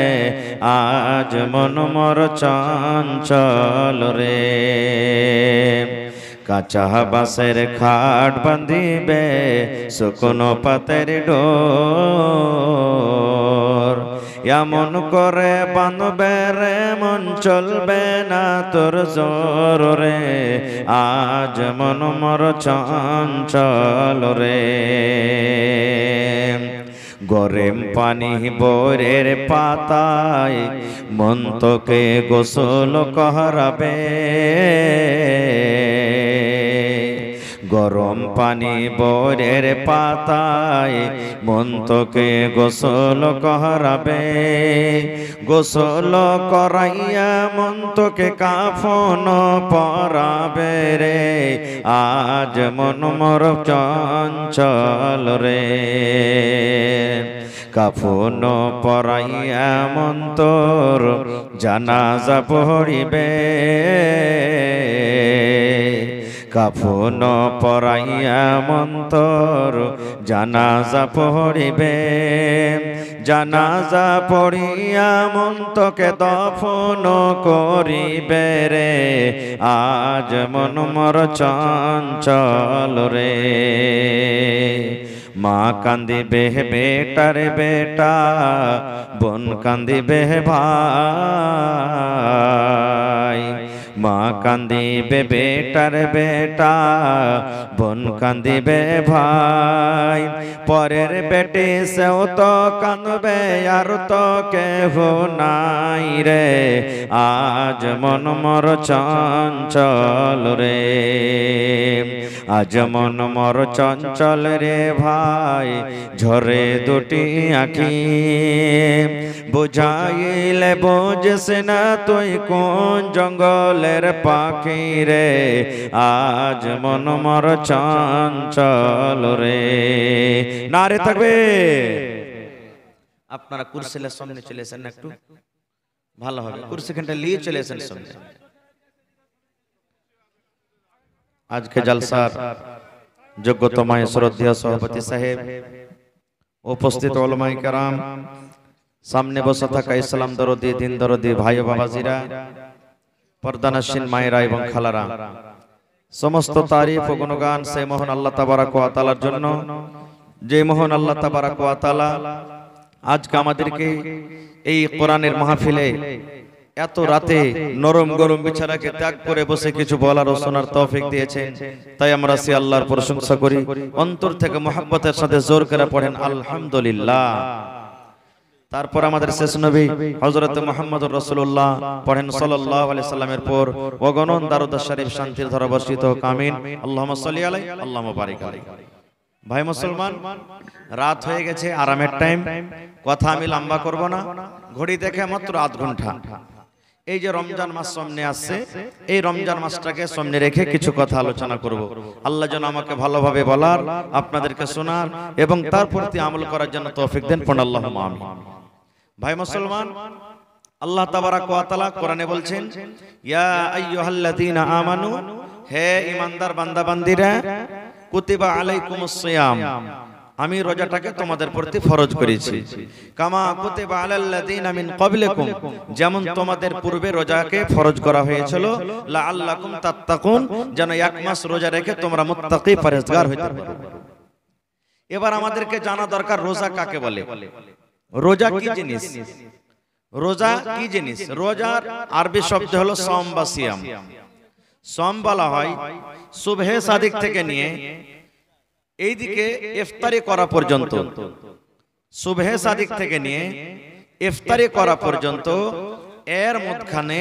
আজ মন মোর চঞ্চল রে। কাঁচা বাঁশের খাট বাঁধিবে শুকনো পাতের ডোর, এমন করে বাঁধবে রে মন চলবে না তোর জোর রে, আজ মন মোর চঞ্চল রে। গরম পানি বরের পাতায় মন তোকে গোসল করাবে, গরম পানি বরের পাতায় মন তোকে গোসল করাবে, গোসল করাইয়া মন তোকে কাফন পরাবে রে, আজ মন মোর চঞ্চল রে। কাফন পরাইয়া মন তোর জানাজা পড়িবে, কাফন পরাইয়া মন তোর জানাজা পড়িবে, জানাজা পড়িয়া মন তোকে দফন করিবে রে, আজ মন মোর চঞ্চল রে। মা কান্দিবে বেটার বেটা, বোন কান্দিবে ভাই, মা কান্দিবে বেটার বেটা, বোন কান্দিবে ভাই, পরের বেটি সেও তো কাঁদবে আর তো কেহ নাই রে, আজ মন মোর চঞ্চল রে, আজ মন মোর চঞ্চল রে ভাই, ঝরে দুটি আখি। বুঝাইলে বুঝিস না তুই কোন জঙ্গলের পাখি রে, আজ মন মোর চঞ্চল রে। নারে থাকবে। আপনারা কুরসিলের সামনে চলে এসেন, একটু ভালো হবে, কুরসিখানটা নিয়ে চলে এসেন সামনে। আজকে জলসার যোগ্যতম শ্রদ্ধেয় সভাপতি সাহেব, উপস্থিত উলামায়ে কেরাম, সামনে বসে থাকা ইসলাম দরদি দিন দরদি ভাই ও বাবাজিরা, পর্দানশীন মায়েরা এবং খালারা, সমস্ত তারিফ ও গুণগান সেই মহান আল্লাহ তাবারক ওয়া তাআলার জন্য, যে মহান আল্লাহ তাবারক ওয়া তাআলা আজকে আমাদেরকে এই কোরআনের মাহফিলে এত রাতে নরম গরম বিছানাকে ত্যাগ করে বসে কিছু বলার ও শোনার তৌফিক দিয়েছেন। তাই আমরা সে আল্লাহর প্রশংসা করি, অন্তর থেকে মহব্বতের সাথে জোর করে পড়েন আলহামদুলিল্লাহ। তারপর আমাদের শেষ নবী হযরত মুহাম্মদুর রাসূলুল্লাহ পড়েন সাল্লাল্লাহু আলাইহি সাল্লামের পর অগণন দারুদ শরীফ শান্তির ধারা বর্ষিত হোক, আমিন। আল্লাহুম্মা সাল্লি আলাইহি আল্লাহুম্মা বারিক আলাইহি। ভাই মুসলমান, রাত হয়ে গেছে, আরামের টাইম, কথা আমি লম্বা করব না, ঘড়ি দেখে মাত্র আধ ঘন্টা। এই যে রমজান মাস সামনে আসছে, এই রমজান মাসটাকে সামনে রেখে কিছু কথা আলোচনা করব। আল্লাহ যেন আমাকে ভালোভাবে বলার, আপনাদেরকে শোনার এবং তার প্রতি আমল করার জন্য তৌফিক দেন, পড়ুন আল্লাহুম্মা আমিন। ভাই মুসলমান, আল্লাহ তাবারক ওয়া তাআলা কোরআনে বলছেন, ইয়া আইয়ুহাল্লাযীনা আমানু, হে ঈমানদার বান্দা বান্দীরা, কুতিবা আলাইকুমুস সিয়াম, আমি রোজাটাকে তোমাদের প্রতি ফরজ করেছি, কামা কুতিবা আলাল্লাযীনা মিন ক্বাবলিকুম, যেমন তোমাদের পূর্বে রোজাকে ফরজ করা হয়েছিল, লাআল্লাকুম তাত্তাকুন, যেন এক মাস রোজা রেখে তোমরা মুত্তাকি পরহেজগার হতে পারো। এবার আমাদেরকে জানা দরকার রোজা কাকে বলে, রোজা কি জিনিস, রোজা কি জিনিস। রোজার আরবি শব্দ হলো সওম বা সিয়াম। সওম বলা হয় সুবহে সাদিক থেকে নিয়ে এইদিকে ইফতারি করা পর্যন্ত, সুবহে সাদিক থেকে নিয়ে ইফতারি করা পর্যন্ত এর মধ্যখানে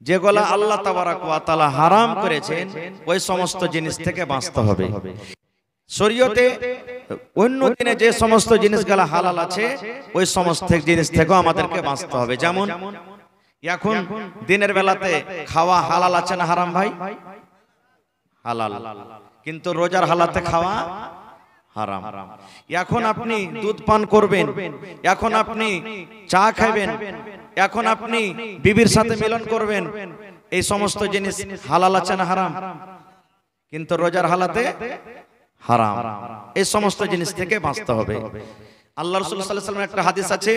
যেগুলা আল্লাহ তাবারক ওয়া তাআলা হারাম করেছেন ওই সমস্ত জিনিস থেকে বাঁচতে হবে। শরীয়তে অন্য দিনে যে সমস্ত জিনিসগুলা হালাল আছে ওই সমস্ত জিনিস থেকেও আমাদেরকে বাঁচতে হবে। যেমন এখন দিনের বেলাতে খাওয়া হালাল আছে না হারাম ভাই? হালাল। কিন্তু রোজার হালাতে খাওয়া হারাম। এখন আপনি দুধ পান করবেন, এখন আপনি চা খাবেন, এখন আপনি বিবির সাথে মিলন করবেন, এই সমস্ত জিনিস হালাল আছে না হারাম? কিন্তু রোজার হালাতে হারাম। এই সমস্ত জিনিস থেকে বাঁচতে হবে। আল্লাহ রাসূল সাল্লাল্লাহু আলাইহি ওয়াসাল্লামের একটা হাদিস আছে,